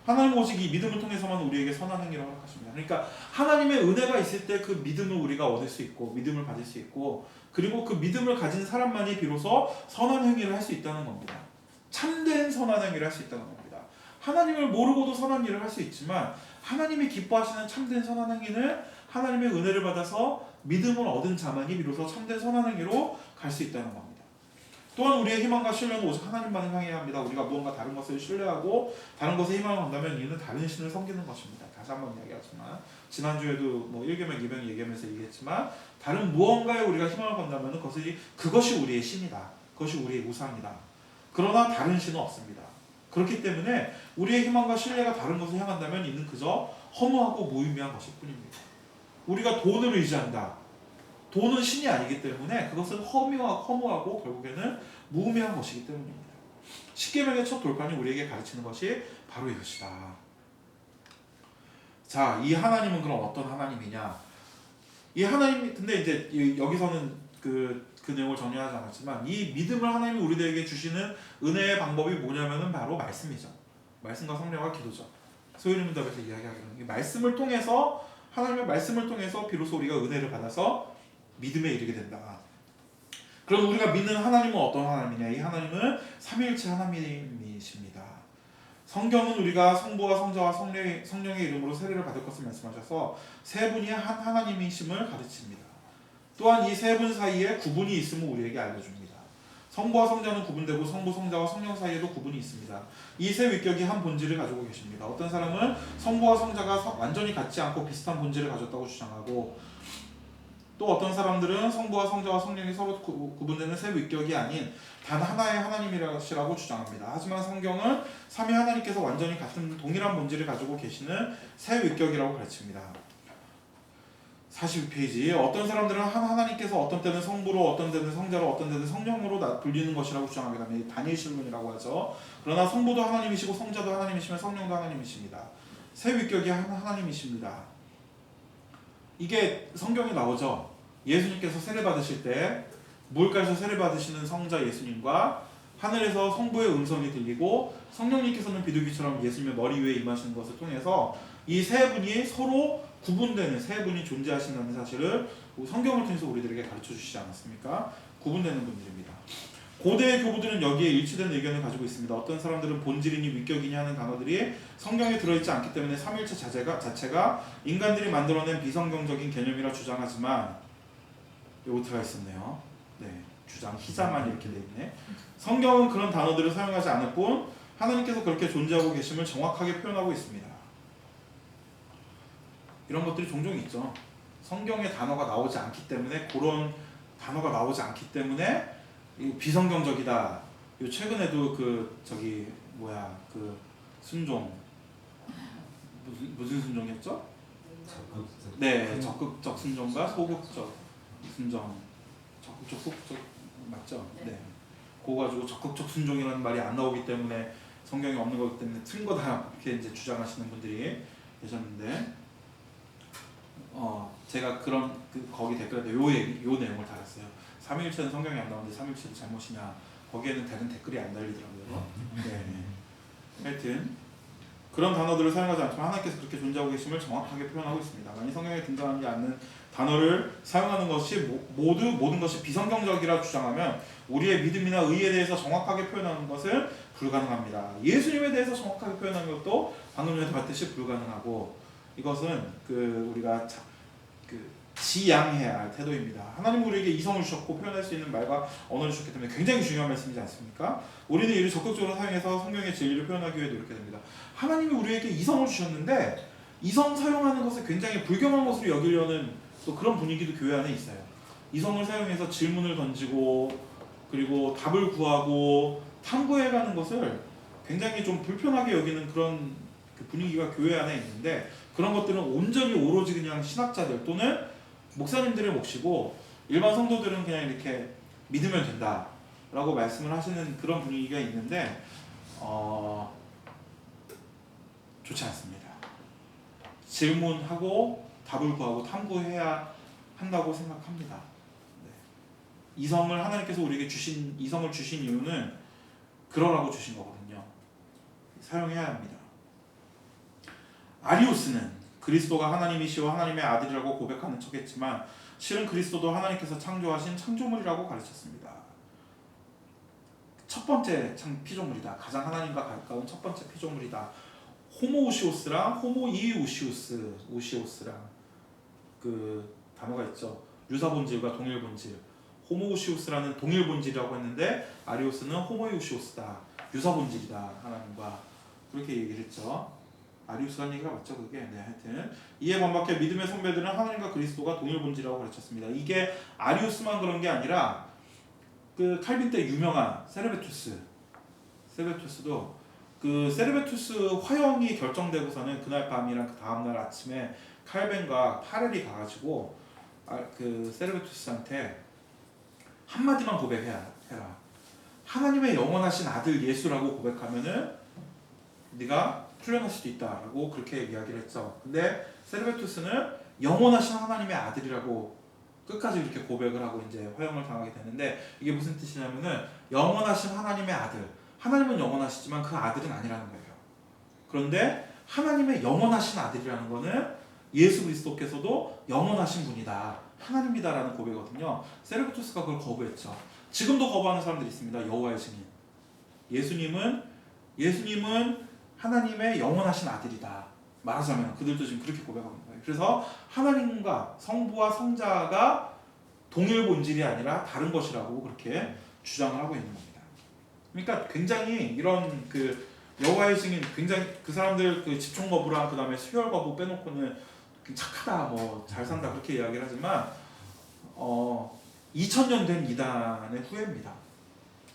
하나님은 오직 이 믿음을 통해서만 우리에게 선한 행위를 허락하십니다. 그러니까 하나님의 은혜가 있을 때 그 믿음을 우리가 얻을 수 있고 믿음을 받을 수 있고, 그리고 그 믿음을 가진 사람만이 비로소 선한 행위를 할 수 있다는 겁니다. 참된 선한 행위를 할 수 있다는 겁니다. 하나님을 모르고도 선한 일을 할 수 있지만 하나님이 기뻐하시는 참된 선한 행위는 하나님의 은혜를 받아서 믿음을 얻은 자만이 비로소 참된 선한 행위로 갈 수 있다는 겁니다. 또한 우리의 희망과 신뢰는 오직 하나님만을 향해야 합니다. 우리가 무언가 다른 것을 신뢰하고 다른 것에 희망을 건다면 이는 다른 신을 섬기는 것입니다. 다시 한번 이야기하지만 지난주에도 1계명, 2계명 얘기하면서 얘기했지만 다른 무언가에 우리가 희망을 건다면 그것이 우리의 신이다. 그것이 우리의 우상이다. 그러나 다른 신은 없습니다. 그렇기 때문에 우리의 희망과 신뢰가 다른 것을 향한다면 이는 그저 허무하고 무의미한 것일 뿐입니다. 우리가 돈을 의지한다. 돈은 신이 아니기 때문에 그것은 허무하고 결국에는 무의미한 것이기 때문입니다. 십계명의 첫 돌판이 우리에게 가르치는 것이 바로 이것이다. 자, 이 하나님은 그럼 어떤 하나님이냐? 이 하나님, 근데 이제 여기서는 그 내용을 정리하지 않았지만 이 믿음을 하나님이 우리들에게 주시는 은혜의 방법이 뭐냐면은 바로 말씀이죠. 말씀과 성령과 기도죠. 소유림문답에서 이야기하기로는 말씀을 통해서, 하나님의 말씀을 통해서 비로소 우리가 은혜를 받아서 믿음에 이르게 된다. 그럼 우리가 믿는 하나님은 어떤 하나님이냐? 이 하나님은 삼위일체 하나님이십니다. 성경은 우리가 성부와 성자와 성령의 이름으로 세례를 받을 것을 말씀하셔서 세 분이 한 하나님이심을 가르칩니다. 또한 이 세 분 사이에 구분이 있음을 우리에게 알려줍니다. 성부와 성자는 구분되고 성부, 성자와 성령 사이에도 구분이 있습니다. 이 세 위격이 한 본질을 가지고 계십니다. 어떤 사람은 성부와 성자가 완전히 같지 않고 비슷한 본질을 가졌다고 주장하고, 또 어떤 사람들은 성부와 성자와 성령이 서로 구분되는 세 위격이 아닌 단 하나의 하나님이라고 주장합니다. 하지만 성경은 삼위 하나님께서 완전히 같은 동일한 본질을 가지고 계시는 세 위격이라고 가르칩니다. 42페이지. 어떤 사람들은 한 하나님께서 어떤 때는 성부로, 어떤 때는 성자로, 어떤 때는 성령으로 불리는 것이라고 주장합니다. 다니엘 신론이라고 하죠. 그러나 성부도 하나님이시고 성자도 하나님이시며 성령도 하나님이십니다. 세 위격이 하나님이십니다. 이게 성경에 나오죠. 예수님께서 세례 받으실 때 물가에서 세례 받으시는 성자 예수님과 하늘에서 성부의 음성이 들리고 성령님께서는 비둘기처럼 예수님의 머리 위에 임하시는 것을 통해서 이 세 분이 서로 구분되는 세 분이 존재하신다는 사실을 성경을 통해서 우리들에게 가르쳐 주시지 않았습니까? 구분되는 분들입니다. 고대의 교부들은 여기에 일치된 의견을 가지고 있습니다. 어떤 사람들은 본질이니 위격이니 하는 단어들이 성경에 들어있지 않기 때문에 삼위일체 자체가 인간들이 만들어낸 비성경적인 개념이라 주장하지만 여기 들어가 있었네요. 네, 주장 희자만 이렇게 돼 있네. 성경은 그런 단어들을 사용하지 않을 뿐 하나님께서 그렇게 존재하고 계심을 정확하게 표현하고 있습니다. 이런 것들이 종종 있죠. 성경에 단어가 나오지 않기 때문에 그런 단어가 나오지 않기 때문에 비성경적이다. 요 최근에도 그 순종 무슨 순종이었죠? 네, 적극적 순종과 소극적 순종. 적극적 소극적 맞죠? 네. 그거 가지고 적극적 순종이라는 말이 안 나오기 때문에 성경에 없는 거기 때문에 틀린 거다 이렇게 이제 주장하시는 분들이 계셨는데 제가 그런 거기 댓글에 요 내용을 달았어요. 삼위일체는 성경에 안 나오는데 삼위일체도 잘못이냐? 거기에는 다른 댓글이 안 달리더라고요. 네. 하여튼 그런 단어들을 사용하지 않지만 하나님께서 그렇게 존재하고 계심을 정확하게 표현하고 있습니다. 만약 성경에 등장하지 않는 단어를 사용하는 것이 모든 것이 비성경적이라 주장하면 우리의 믿음이나 의에 대해서 정확하게 표현하는 것은 불가능합니다. 예수님에 대해서 정확하게 표현하는 것도 방금 전에 봤듯이 불가능하고 이것은 우리가 지양해야 할 태도입니다. 하나님은 우리에게 이성을 주셨고 표현할 수 있는 말과 언어를 주셨기 때문에 굉장히 중요한 말씀이지 않습니까? 우리는 이를 적극적으로 사용해서 성경의 진리를 표현하기 위해 노력해야 됩니다. 하나님이 우리에게 이성을 주셨는데 이성 사용하는 것을 굉장히 불경한 것으로 여기려는 또 그런 분위기도 교회 안에 있어요. 이성을 사용해서 질문을 던지고 그리고 답을 구하고 탐구해가는 것을 굉장히 좀 불편하게 여기는 그런 분위기가 교회 안에 있는데 그런 것들은 온전히 오로지 그냥 신학자들 또는 목사님들의 몫이고 일반 성도들은 그냥 이렇게 믿으면 된다라고 말씀을 하시는 그런 분위기가 있는데 좋지 않습니다. 질문하고 답을 구하고 탐구해야 한다고 생각합니다. 네. 하나님께서 우리에게 이성을 주신 이유는 그러라고 주신 거거든요. 사용해야 합니다. 아리우스는 그리스도가 하나님이시오 하나님의 아들이라고 고백하는 척했지만 실은 그리스도도 하나님께서 창조하신 창조물이라고 가르쳤습니다. 첫 번째 피조물이다. 가장 하나님과 가까운 첫 번째 피조물이다. 호모우시오스랑 우시오스랑 그 단어가 있죠. 유사본질과 동일본질. 호모우시오스라는 동일본질이라고 했는데 아리우스는 호모우시오스다. 유사본질이다. 하나님과 그렇게 얘기를 했죠. 아리우스라는 얘기가 맞죠 그게? 네, 하여튼 이에 반박해 믿음의 선배들은 하나님과 그리스도가 동일본질이라고 가르쳤습니다. 이게 아리우스만 그런 게 아니라 그 칼빈 때 유명한 세베투스도 그 세르베투스 화형이 결정되고서는 그날 밤이랑 그 다음날 아침에 칼빈과 파렐이 가가지고 그 세르베투스한테 한마디만 고백해라. 하나님의 영원하신 아들 예수라고 고백하면은 네가 풀려날 수도 있다라고 그렇게 이야기를 했죠. 근데 세르베투스는 영원하신 하나님의 아들이라고 끝까지 이렇게 고백을 하고 이제 화형을 당하게 되는데 이게 무슨 뜻이냐면은 영원하신 하나님의 아들. 하나님은 영원하시지만 그 아들은 아니라는 거예요. 그런데 하나님의 영원하신 아들이라는 거는 예수 그리스도께서도 영원하신 분이다. 하나님이다라는 고백이거든요. 세르베투스가 그걸 거부했죠. 지금도 거부하는 사람들이 있습니다. 여호와의 증인. 예수님은 하나님의 영원하신 아들이다. 말하자면 그들도 지금 그렇게 고백하는 거예요. 그래서 하나님과 성부와 성자가 동일 본질이 아니라 다른 것이라고 그렇게 주장을 하고 있는 겁니다. 그러니까 굉장히 이런 여호와의 증인 굉장히 그 사람들 집총 거부랑 그 다음에 수혈 거부 빼놓고는 착하다 잘 산다 그렇게 이야기를 하지만 2000년 된 이단의 후예입니다.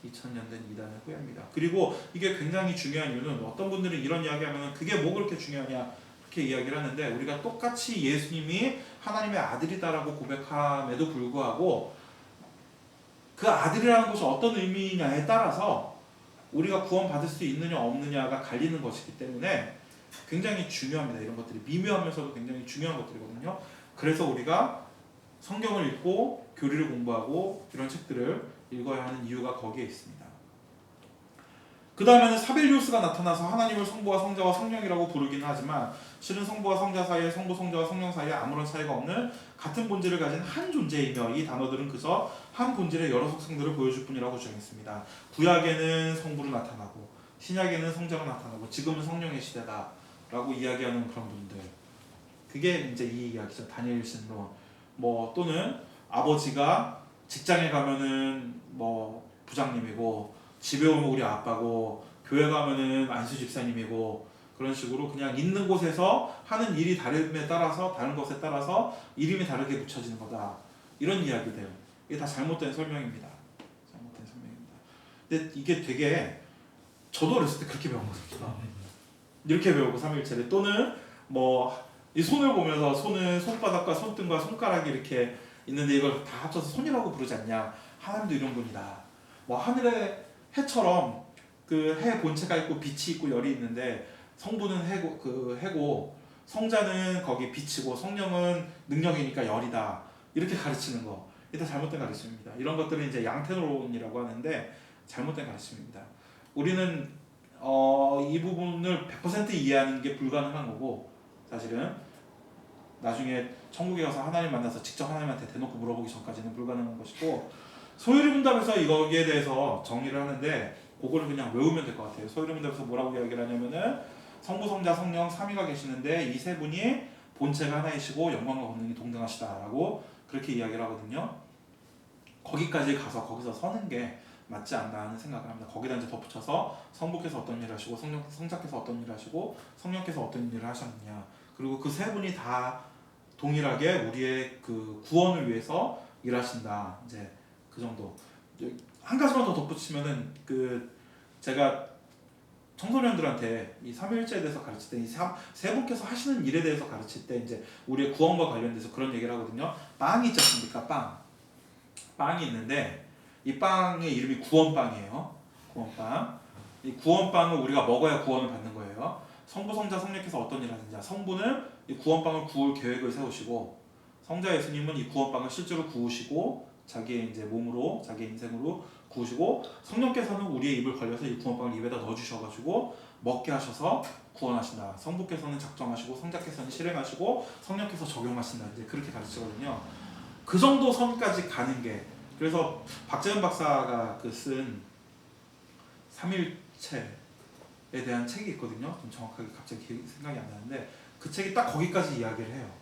2000년 된 이단의 후예입니다. 그리고 이게 굉장히 중요한 이유는 어떤 분들은 이런 이야기하면 그게 뭐 그렇게 중요하냐 그렇게 이야기를 하는데 우리가 똑같이 예수님이 하나님의 아들이다라고 고백함에도 불구하고 그 아들이라는 것이 어떤 의미냐에 따라서 우리가 구원받을 수 있느냐 없느냐가 갈리는 것이기 때문에 굉장히 중요합니다. 이런 것들이 미묘하면서도 굉장히 중요한 것들이거든요. 그래서 우리가 성경을 읽고 교리를 공부하고 이런 책들을 읽어야 하는 이유가 거기에 있습니다. 그 다음에는 사벨리우스가 나타나서 하나님을 성부와 성자와 성령이라고 부르기는 하지만 실은 성부와 성자 사이에 성부, 성자와 성령 사이에 아무런 차이가 없는 같은 본질을 가진 한 존재이며 이 단어들은 그저 한 본질의 여러 속성들을 보여줄 뿐이라고 주장했습니다. 구약에는 성부로 나타나고 신약에는 성자로 나타나고 지금은 성령의 시대다 라고 이야기하는 그런 분들, 그게 이제 이 이야기죠. 다니엘 신론. 뭐 또는 아버지가 직장에 가면은 뭐 부장님이고 집에 오면 우리 아빠고 교회 가면은 안수 집사님이고 그런 식으로 그냥 있는 곳에서 하는 일이 다름에 따라서 다른 것에 따라서 이름이 다르게 붙여지는 거다. 이런 이야기들. 이게 다 잘못된 설명입니다. 잘못된 설명입니다. 근데 이게 되게 저도 어렸을 때 그렇게 배웠거든요. 이렇게 배우고 삼위일체를. 또는 뭐 이 손을 보면서 손은 손바닥과 손등과 손가락이 이렇게 있는데 이걸 다 합쳐서 손이라고 부르지 않냐. 하나님도 이런 분이다. 뭐 하늘의 해처럼 그 해 본체가 있고 빛이 있고 열이 있는데 성부는 해고 성자는 거기 빛이고 성령은 능력이니까 열이다. 이렇게 가르치는 거. 이게 다 잘못된 가르침입니다. 이런 것들은 이제 양태론이라고 하는데 잘못된 가르침입니다. 우리는 이 부분을 100% 이해하는 게 불가능한 거고, 사실은 나중에 천국에 가서 하나님 만나서 직접 하나님한테 대놓고 물어보기 전까지는 불가능한 것이고, 소유리문답에서 이거기에 대해서 정리를 하는데 그거를 그냥 외우면 될 것 같아요. 소유리문답에서 뭐라고 이야기를 하냐면은 성부, 성자, 성령 삼위가 계시는데 이 세 분이 본체가 하나이시고 영광과 권능이 동등하시다라고 그렇게 이야기를 하거든요. 거기까지 가서 거기서 서는 게 맞지 않나 하는 생각을 합니다. 거기다 이제 덧붙여서 성부께서 어떤 일을 하시고 성자께서 어떤 일을 하시고 성령께서 어떤 일을 하셨느냐, 그리고 그 세 분이 다 동일하게 우리의 그 구원을 위해서 일하신다. 이제 그 정도. 한 가지만 더 덧붙이면은 그 제가 청소년들한테 이 삼위일체에 대해서 가르칠 때 이 세 분께서 하시는 일에 대해서 가르칠 때 이제 우리의 구원과 관련돼서 그런 얘기를 하거든요. 빵이 있지 않습니까? 빵이 있는데 이 빵의 이름이 구원빵이에요. 구원빵. 이 구원빵을 우리가 먹어야 구원을 받는 거예요. 성부, 성자, 성령께서 어떤 일을 하는지, 성부는 이 구원빵을 구울 계획을 세우시고 성자 예수님은 이 구원빵을 실제로 구우시고 자기의 이제 몸으로, 자기의 인생으로 구우시고, 성령께서는 우리의 입을 걸려서 이 구원빵을 입에다 넣어주셔가지고 먹게 하셔서 구원하신다. 성부께서는 작정하시고 성자께서는 실행하시고 성령께서 적용하신다. 이제 그렇게 가르치거든요. 그 정도 선까지 가는 게, 그래서 박재현 박사가 쓴 삼일체에 대한 책이 있거든요. 좀 정확하게 갑자기 생각이 안 나는데 그 책이 딱 거기까지 이야기를 해요.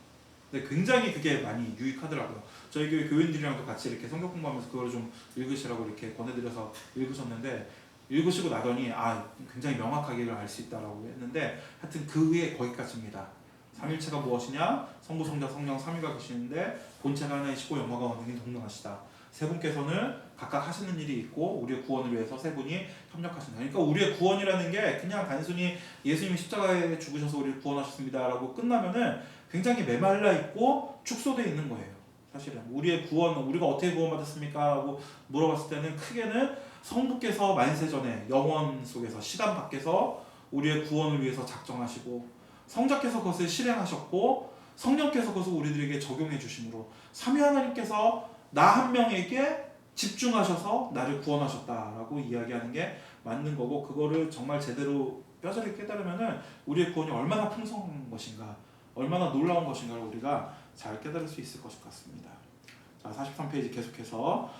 근데 굉장히 그게 많이 유익하더라고요. 저희 교회 교인들이랑도 같이 이렇게 성경 공부하면서 그거를 좀 읽으시라고 이렇게 권해드려서 읽으셨는데, 읽으시고 나더니 굉장히 명확하게 이걸 알 수 있다라고 했는데, 하여튼 그게 거기까지입니다. 삼일체가 무엇이냐? 성부, 성자, 성령 삼위가 계시는데 본체가 하나이시고 영광과 권능이 동등하시다. 세 분께서는 각각 하시는 일이 있고 우리의 구원을 위해서 세 분이 협력하신다. 그러니까 우리의 구원이라는 게 그냥 단순히 예수님이 십자가에 죽으셔서 우리를 구원하셨습니다라고 끝나면은 굉장히 메말라 있고 축소되어 있는 거예요. 사실은 우리의 구원, 우리가 어떻게 구원받았습니까? 라고 물어봤을 때는 크게는 성부께서 만세전에 영원 속에서 시간 밖에서 우리의 구원을 위해서 작정하시고, 성자께서 그것을 실행하셨고, 성령께서 그것을 우리들에게 적용해 주심으로 삼위 하나님께서 나 한 명에게 집중하셔서 나를 구원하셨다라고 이야기하는 게 맞는 거고, 그거를 정말 제대로 뼈저리 깨달으면은 우리의 구원이 얼마나 풍성한 것인가, 얼마나 놀라운 것인가를 우리가 잘 깨달을 수 있을 것 같습니다. 자, 43페이지 계속해서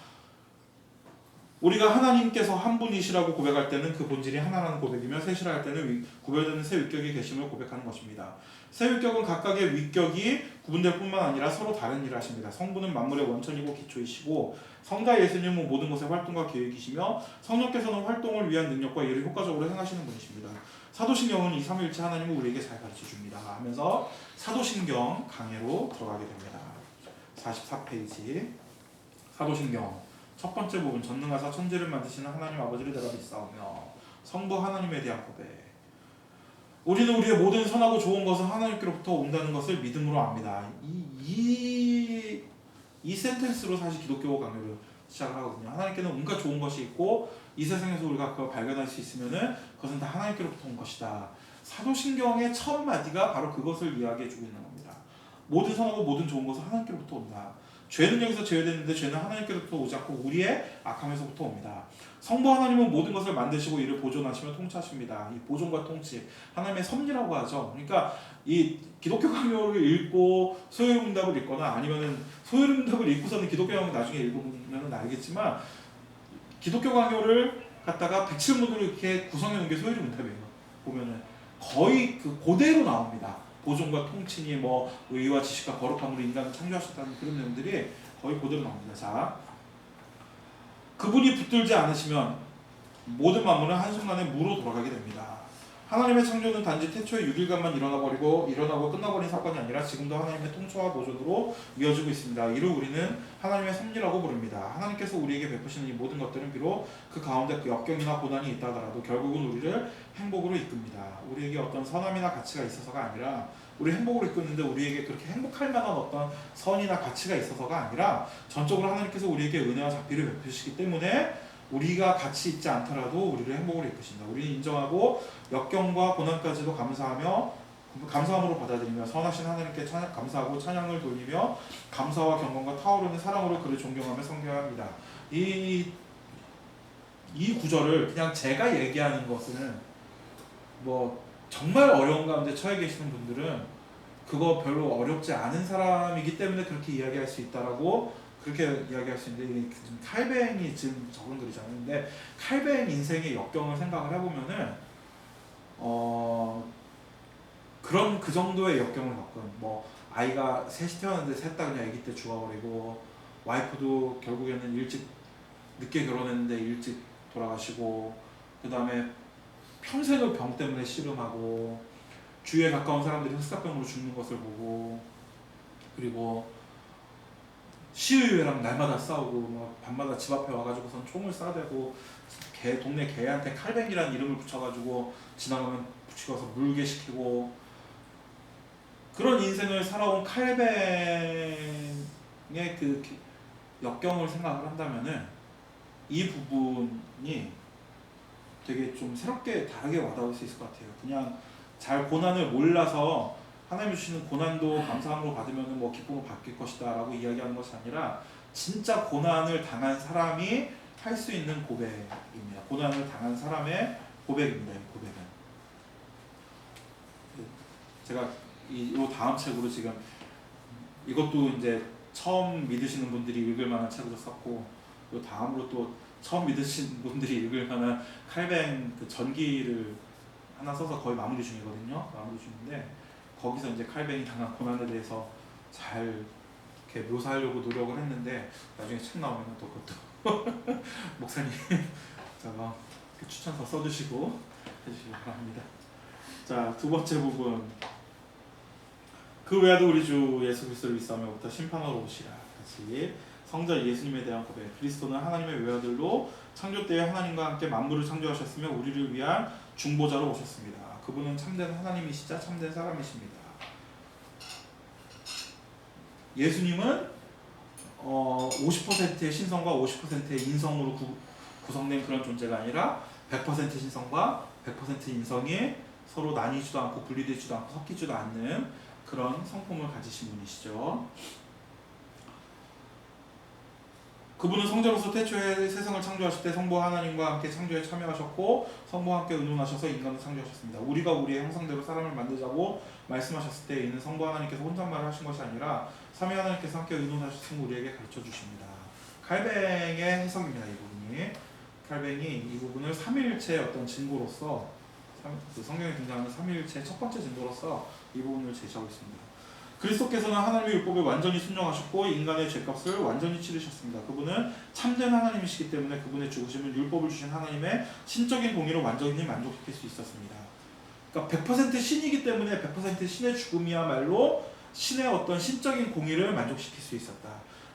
우리가 하나님께서 한 분이시라고 고백할 때는 그 본질이 하나라는 고백이며 셋이라 할 때는 구별되는 세 위격이 계심을 고백하는 것입니다. 세 위격은 각각의 위격이 구분될 뿐만 아니라 서로 다른 일을 하십니다. 성부는 만물의 원천이고 기초이시고, 성자 예수님은 모든 것의 활동과 계획이시며, 성령께서는 활동을 위한 능력과 일을 효과적으로 행하시는 분이십니다. 사도신경은 이 삼위일체 하나님을 우리에게 잘 가르쳐줍니다 하면서 사도신경 강해로 들어가게 됩니다. 44페이지 사도신경 첫 번째 부분, 전능하사 천지를 만드시는 하나님 아버지를 내가 믿사오며 성부 하나님에 대한 고백. 우리는 우리의 모든 선하고 좋은 것은 하나님께로부터 온다는 것을 믿음으로 압니다. 이 센텐스로 사실 기독교 강요를 시작을 하거든요. 하나님께는 온갖 좋은 것이 있고 이 세상에서 우리가 그걸 발견할 수 있으면은 그것은 다 하나님께로부터 온 것이다. 사도신경의 첫 마디가 바로 그것을 이야기해주고 있는 겁니다. 모든 선하고 모든 좋은 것은 하나님께로부터 온다. 죄는 여기서 제외됐는데 죄는 하나님께로부터 오지 않고 우리의 악함에서부터 옵니다. 성부 하나님은 모든 것을 만드시고 이를 보존하시며 통치하십니다. 이 보존과 통치, 하나님의 섭리라고 하죠. 그러니까 이 기독교 강요를 읽고 소요응답을 읽거나 아니면은 소요응답을 읽고서는 기독교 강요 나중에 읽으면 알겠지만 기독교 강요를 갖다가 백칠문으로 이렇게 구성해 놓은 게 소요응답이에요. 보면은 거의 그 그대로 나옵니다. 보존과 통치니 뭐 의와 지식과 거룩함으로 인간을 창조하셨다는 그런 내용들이 거의 그대로 나옵니다. 자, 그분이 붙들지 않으시면 모든 만물은 한순간에 무로 돌아가게 됩니다. 하나님의 창조는 단지 태초의 6일간만 일어나고 끝나버린 사건이 아니라 지금도 하나님의 통치와 보존으로 이어지고 있습니다. 이를 우리는 하나님의 섭리라고 부릅니다. 하나님께서 우리에게 베푸시는 이 모든 것들은 비록 그 가운데 그 역경이나 고난이 있다 하더라도 결국은 우리를 행복으로 이끕니다. 우리에게 어떤 선함이나 가치가 있어서가 아니라 우리 행복으로 이끄는데 우리에게 그렇게 행복할 만한 어떤 선이나 가치가 있어서가 아니라 전적으로 하나님께서 우리에게 은혜와 자비를 베푸시기 때문에 우리가 가치 있지 않더라도 우리를 행복으로 이끄신다. 우리는 인정하고 역경과 고난까지도 감사함으로 받아들이며 선하신 하나님께 감사하고 찬양을 돌리며 감사와 경건과 타오르는 사랑으로 그를 존경하며 섬겨야 합니다. 이 구절을 그냥 제가 얘기하는 것은 뭐 정말 어려운 가운데 처해 계시는 분들은 그거 별로 어렵지 않은 사람이기 때문에 그렇게 이야기할 수 있다라고 그렇게 이야기할 수 있는데 이게 칼뱅이 지금 적은 글이잖아요. 근데 칼뱅 인생의 역경을 생각을 해보면은 그런 그 정도의 역경을 겪은 뭐 아이가 셋이 태어났는데 셋 다 그냥 아기 때 죽어버리고 와이프도 결국에는 늦게 결혼했는데 일찍 돌아가시고 그 다음에 평생을 병 때문에 씨름하고 주위에 가까운 사람들이 흑사병으로 죽는 것을 보고 그리고 시의회랑 날마다 싸우고 막 밤마다 집 앞에 와가지고선 총을 쏴대고 동네 개한테 칼뱅이라는 이름을 붙여가지고 지나가면 붙이고서 물게 시키고 그런 인생을 살아온 칼뱅의 그 역경을 생각을 한다면은 이 부분이 되게 좀 새롭게 다르게 와닿을 수 있을 것 같아요. 그냥 잘 고난을 몰라서 하나님이 주시는 고난도 감사함으로 받으면 뭐 기쁨으로 바뀔 것이다 라고 이야기하는 것이 아니라 진짜 고난을 당한 사람이 할 수 있는 고백입니다. 고난을 당한 사람의 고백입니다. 이 고백은 제가 이 다음 책으로 지금 이것도 이제 처음 믿으시는 분들이 읽을 만한 책으로 썼고 요 다음으로 또 처음 믿으신 분들이 읽을 만한 칼뱅 그 전기를 하나 써서 거의 마무리 중이거든요. 마무리 중인데 거기서 이제 칼뱅이 당한 고난에 대해서 잘 이렇게 묘사하려고 노력을 했는데 나중에 책 나오면 또 그것도 목사님 제가 추천서 써주시고 해주시기 바랍니다. 자, 두 번째 부분 그 외에도 우리 주 예수 그리스도를 믿사오며부터 심판하러 오시라. 같이 성자 예수님에 대한 고백. 그리스도는 하나님의 외아들로 창조 때에 하나님과 함께 만물을 창조하셨으며 우리를 위한 중보자로 오셨습니다. 그분은 참된 하나님이시자 참된 사람이십니다. 예수님은 50%의 신성과 50%의 인성으로 구성된 그런 존재가 아니라 100% 신성과 100% 인성이 서로 나뉘지도 않고 분리되지도 않고 섞이지도 않는 그런 성품을 가지신 분이시죠. 그분은 성자로서 태초에 세상을 창조하실 때 성부 하나님과 함께 창조에 참여하셨고 성부와 함께 의논하셔서 인간을 창조하셨습니다. 우리가 우리의 형상대로 사람을 만들자고 말씀하셨을 때 이는 성부 하나님께서 혼잣말을 하신 것이 아니라 삼위 하나님께서 함께 의논하셨음을 우리에게 가르쳐 주십니다. 칼뱅의 해석입니다. 이 부분이 칼뱅이 이 부분을 삼위일체의 어떤 증거로서 성경에 등장하는 삼위일체의 첫 번째 증거로서 이 부분을 제시하고 있습니다. 그리스도께서는 하나님의 율법에 완전히 순종하셨고 인간의 죄값을 완전히 치르셨습니다. 그분은 참된 하나님이시기 때문에 그분의 죽으심은 율법을 주신 하나님의 신적인 공의를 완전히 만족시킬 수 있었습니다. 그러니까 100% 신이기 때문에 100% 신의 죽음이야말로 신의 어떤 신적인 공의를 만족시킬 수 있었다.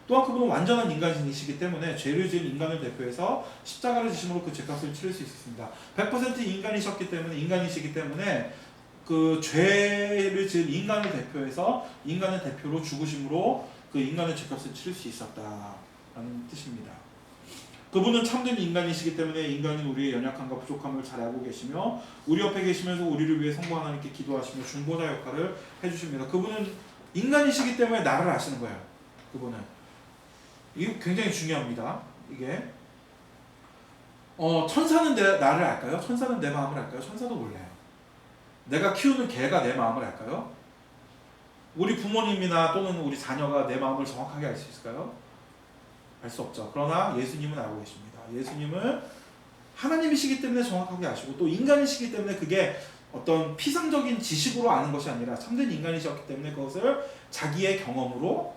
또한 그분은 완전한 인간이시기 때문에 죄를 지은 인간을 대표해서 십자가를 지심으로 그 죄값을 치를 수 있었습니다. 100% 인간이시기 때문에 그 죄를 지은 인간을 대표해서 인간의 대표로 죽으심으로 그 인간의 죄값을 치를 수 있었다라는 뜻입니다. 그분은 참된 인간이시기 때문에 인간인 우리의 연약함과 부족함을 잘 알고 계시며 우리 옆에 계시면서 우리를 위해 성부 하나님께 기도하시며 중보자 역할을 해주십니다. 그분은 인간이시기 때문에 나를 아시는 거예요. 그분은 이게 굉장히 중요합니다. 이게 천사는 나를 알까요? 천사는 내 마음을 알까요? 천사도 몰라요. 내가 키우는 개가 내 마음을 알까요? 우리 부모님이나 또는 우리 자녀가 내 마음을 정확하게 알 수 있을까요? 알 수 없죠. 그러나 예수님은 알고 계십니다. 예수님은 하나님이시기 때문에 정확하게 아시고 또 인간이시기 때문에 그게 어떤 피상적인 지식으로 아는 것이 아니라 참된 인간이셨기 때문에 그것을 자기의 경험으로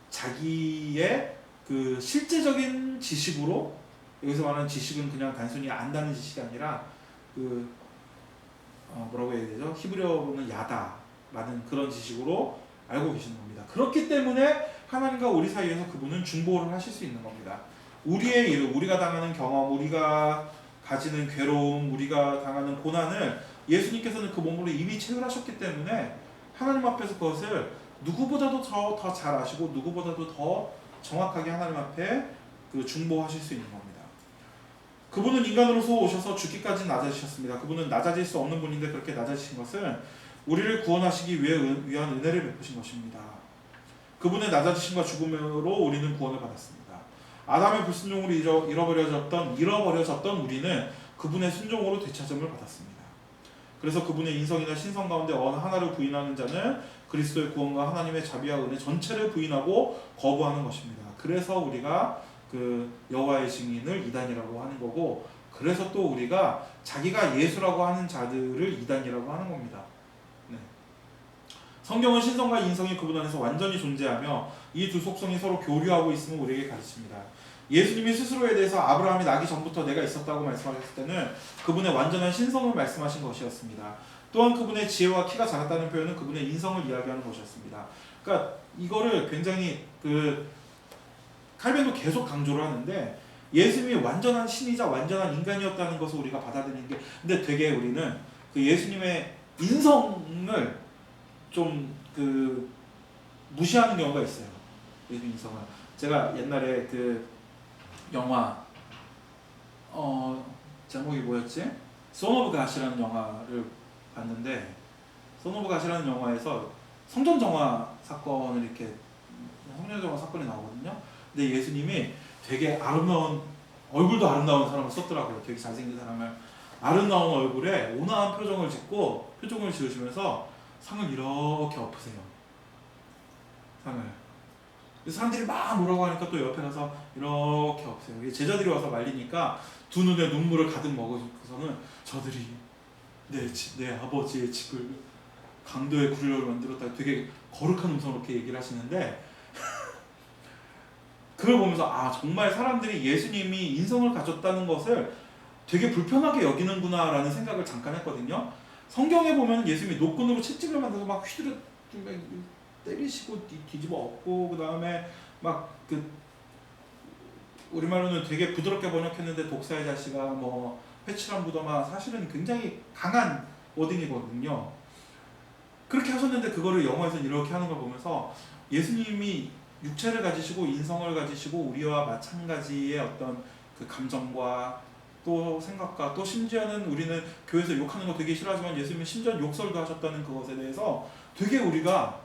자기의 그 실제적인 지식으로, 여기서 말하는 지식은 그냥 단순히 안다는 지식이 아니라 그 뭐라고 해야 되죠? 히브리어로는 야다라는 그런 지식으로 알고 계시는 겁니다. 그렇기 때문에 하나님과 우리 사이에서 그분은 중보를 하실 수 있는 겁니다. 우리의 일, 우리가 당하는 경험, 우리가 가지는 괴로움, 우리가 당하는 고난을 예수님께서는 그 몸으로 이미 체휼하셨기 때문에 하나님 앞에서 그것을 누구보다도 더 잘 아시고 누구보다도 더 정확하게 하나님 앞에 그 중보하실 수 있는 겁니다. 그분은 인간으로서 오셔서 죽기까지 낮아지셨습니다. 그분은 낮아질 수 없는 분인데 그렇게 낮아지신 것은 우리를 구원하시기 위한 은혜를 베푸신 것입니다. 그분의 낮아지심과 죽음으로 우리는 구원을 받았습니다. 아담의 불순종으로 잃어버려졌던 우리는 그분의 순종으로 되찾음을 받았습니다. 그래서 그분의 인성이나 신성 가운데 어느 하나를 부인하는 자는 그리스도의 구원과 하나님의 자비와 은혜 전체를 부인하고 거부하는 것입니다. 그래서 우리가 그 여호와의 증인을 이단이라고 하는 거고, 그래서 또 우리가 자기가 예수라고 하는 자들을 이단이라고 하는 겁니다. 네. 성경은 신성과 인성이 그분 안에서 완전히 존재하며 이 두 속성이 서로 교류하고 있음을 우리에게 가르칩니다. 예수님이 스스로에 대해서 아브라함이 나기 전부터 내가 있었다고 말씀하셨을 때는 그분의 완전한 신성을 말씀하신 것이었습니다. 또한 그분의 지혜와 키가 작았다는 표현은 그분의 인성을 이야기하는 것이었습니다. 그러니까 이거를 굉장히 칼빈도 계속 강조를 하는데, 예수님이 완전한 신이자 완전한 인간이었다는 것을 우리가 받아들이는 게, 근데 되게 우리는 그 예수님의 인성을 좀 무시하는 경우가 있어요. 예수님 인성을. 제가 옛날에 그 영화 제목이 뭐였지? 선 오브 갓이라는 영화를 봤는데, 선 오브 갓이라는 영화에서 성전 정화 사건을 이렇게 성전 정화 사건이 나오거든요. 근데 예수님이 되게 아름다운, 얼굴도 아름다운 사람을 썼더라고요. 되게 잘생긴 사람을. 아름다운 얼굴에 온화한 표정을 지으시면서 상을 이렇게 엎으세요. 상을. 사람들이 막 뭐라고 하니까 또 옆에 가서 이렇게 엎으세요. 제자들이 와서 말리니까 두 눈에 눈물을 가득 먹어서는 저들이 내 아버지의 집을 강도의 구리로 만들었다, 되게 거룩한 음성으로 이렇게 얘기를 하시는데 그걸 보면서 정말 사람들이 예수님이 인성을 가졌다는 것을 되게 불편하게 여기는구나 라는 생각을 잠깐 했거든요. 성경에 보면 예수님이 노끈으로 채찍을 만들어서 막 휘두르 때리시고 뒤집어 엎고, 그 다음에 막 우리말로는 되게 부드럽게 번역했는데 독사의 자식아, 뭐 회칠한 무덤아, 사실은 굉장히 강한 워딩이거든요. 그렇게 하셨는데 그거를 영화에서는 이렇게 하는 걸 보면서 예수님이 육체를 가지시고 인성을 가지시고 우리와 마찬가지의 어떤 그 감정과 또 생각과, 또 심지어는 우리는 교회에서 욕하는 거 되게 싫어하지만 예수님은 심지어 욕설도 하셨다는 그것에 대해서 되게 우리가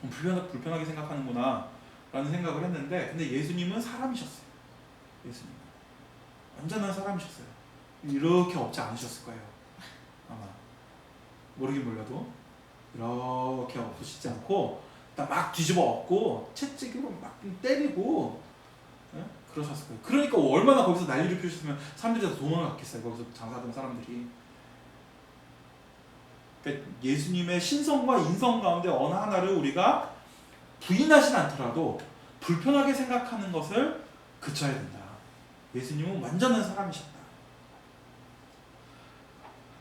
불편하게 생각하는구나 라는 생각을 했는데, 근데 예수님은 사람이셨어요. 예수님 완전한 사람이셨어요. 이렇게 엎지 않으셨을 거예요. 아마 모르긴 몰라도 이렇게 엎으시지 않고 막 뒤집어 엎고 채찍으로 막 때리고 그러셨을 거예요. 그러니까 얼마나 거기서 난리를 피우셨으면 사람들이 다 도망갔겠어요. 거기서 장사하던 사람들이. 그러니까 예수님의 신성과 인성 가운데 어느 하나를 우리가 부인하진 않더라도 불편하게 생각하는 것을 그쳐야 된다. 예수님은 완전한 사람이셨다.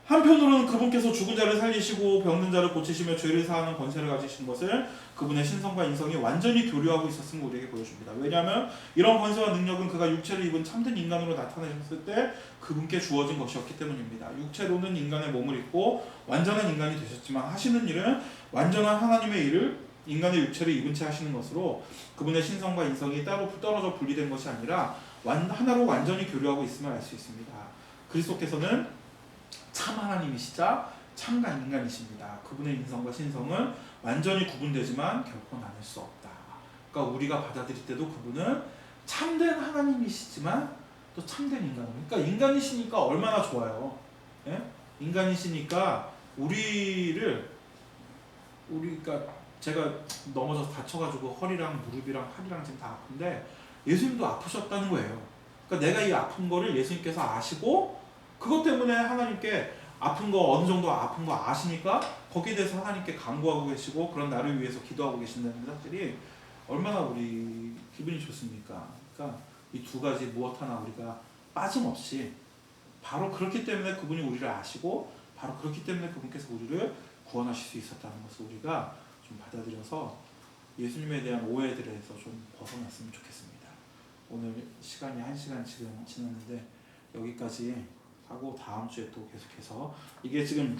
한편으로는 그분께서 죽은 자를 살리시고 병든 자를 고치시며 죄를 사하는 권세를 가지신 것을 그분의 신성과 인성이 완전히 교류하고 있었음을 우리에게 보여줍니다. 왜냐하면 이런 권세와 능력은 그가 육체를 입은 참된 인간으로 나타나셨을 때 그분께 주어진 것이었기 때문입니다. 육체로는 인간의 몸을 입고 완전한 인간이 되셨지만 하시는 일은 완전한 하나님의 일을 인간의 육체를 입은 채 하시는 것으로 그분의 신성과 인성이 따로 떨어져 분리된 것이 아니라 하나로 완전히 교류하고 있음을 알 수 있습니다. 그리스도께서는 참 하나님이시자 참 인간이십니다. 그분의 인성과 신성은 완전히 구분되지만 결코 나눌 수 없다. 그러니까 우리가 받아들일 때도 그분은 참된 하나님이시지만 또 참된 인간. 그러니까 인간이시니까 얼마나 좋아요. 예? 인간이시니까 우리가 제가 넘어져서 다쳐가지고 허리랑 무릎이랑 팔이랑 지금 다 아픈데 예수님도 아프셨다는 거예요. 그러니까 내가 이 아픈 거를 예수님께서 아시고 그것 때문에 하나님께 아픈 거 어느 정도 아픈 거 아시니까 거기에 대해서 하나님께 간구하고 계시고 그런 나를 위해서 기도하고 계신다는 사실이 얼마나 우리 기분이 좋습니까? 그러니까 이 두 가지 무엇 하나 우리가 빠짐없이 바로 그렇기 때문에 그분이 우리를 아시고 바로 그렇기 때문에 그분께서 우리를 구원하실 수 있었다는 것을 우리가 좀 받아들여서 예수님에 대한 오해들에서 좀 벗어났으면 좋겠습니다. 오늘 시간이 1시간 지금 지났는데 여기까지 하고 다음 주에 또 계속해서 이게 지금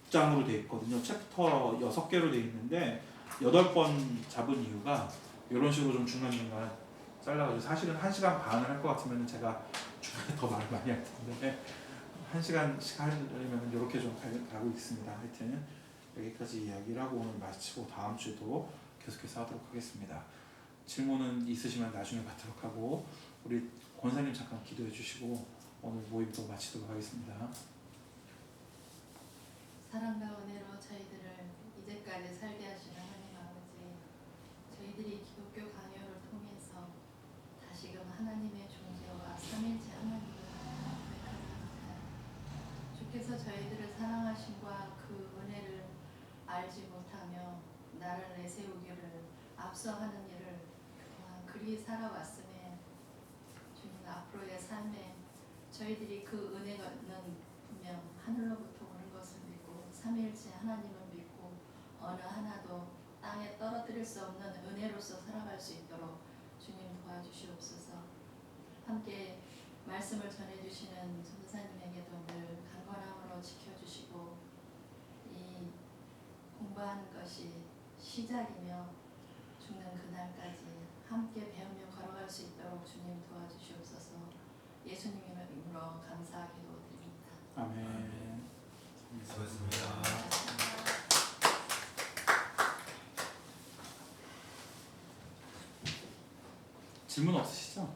6장으로 되어 있거든요. 챕터 6개로 되어 있는데 8번 잡은 이유가 이런 식으로 좀 중간중간 잘라가지고 사실은 1시간 반을 할 것 같으면 제가 중간에 더 말을 많이 할 텐데 1시간씩 하려면 이렇게 좀 가고 있습니다. 하여튼 여기까지 이야기를 하고 오늘 마치고 다음 주에도 계속해서 하도록 하겠습니다. 질문은 있으시면 나중에 받도록 하고 우리 권사님 잠깐 기도해 주시고 오늘 모임도 마치도록 하겠습니다. 사랑과 은혜로 저희들을 이제까지 살게 하신 하나님 아버지, 저희들이 기독교 강요를 통해서 다시금 하나님의 존재와 삼일째 하나님을 고백합니다. 주께서 저희들을 사랑하심과 그 은혜를 알지 못하며 나를 내세우기를 앞서하는 일을 그동안 그리 살아왔음에 주님 앞으로의 삶에 저희들이 그 은혜는 분명 하늘로부터 오는 것을 믿고 삼위일체 하나님을 믿고 어느 하나도 땅에 떨어뜨릴 수 없는 은혜로서 살아갈 수 있도록 주님 도와주시옵소서. 함께 말씀을 전해주시는 전도사님에게도 늘 강건함으로 지켜주시고 이 공부하는 것이 시작이며 죽는 그날까지 함께 배우며 걸어갈 수 있도록 주님 도와주시옵소서. 예수님 이름으로 감사하기도 드립니다. 아멘. 수고했습니다. 질문 없으시죠?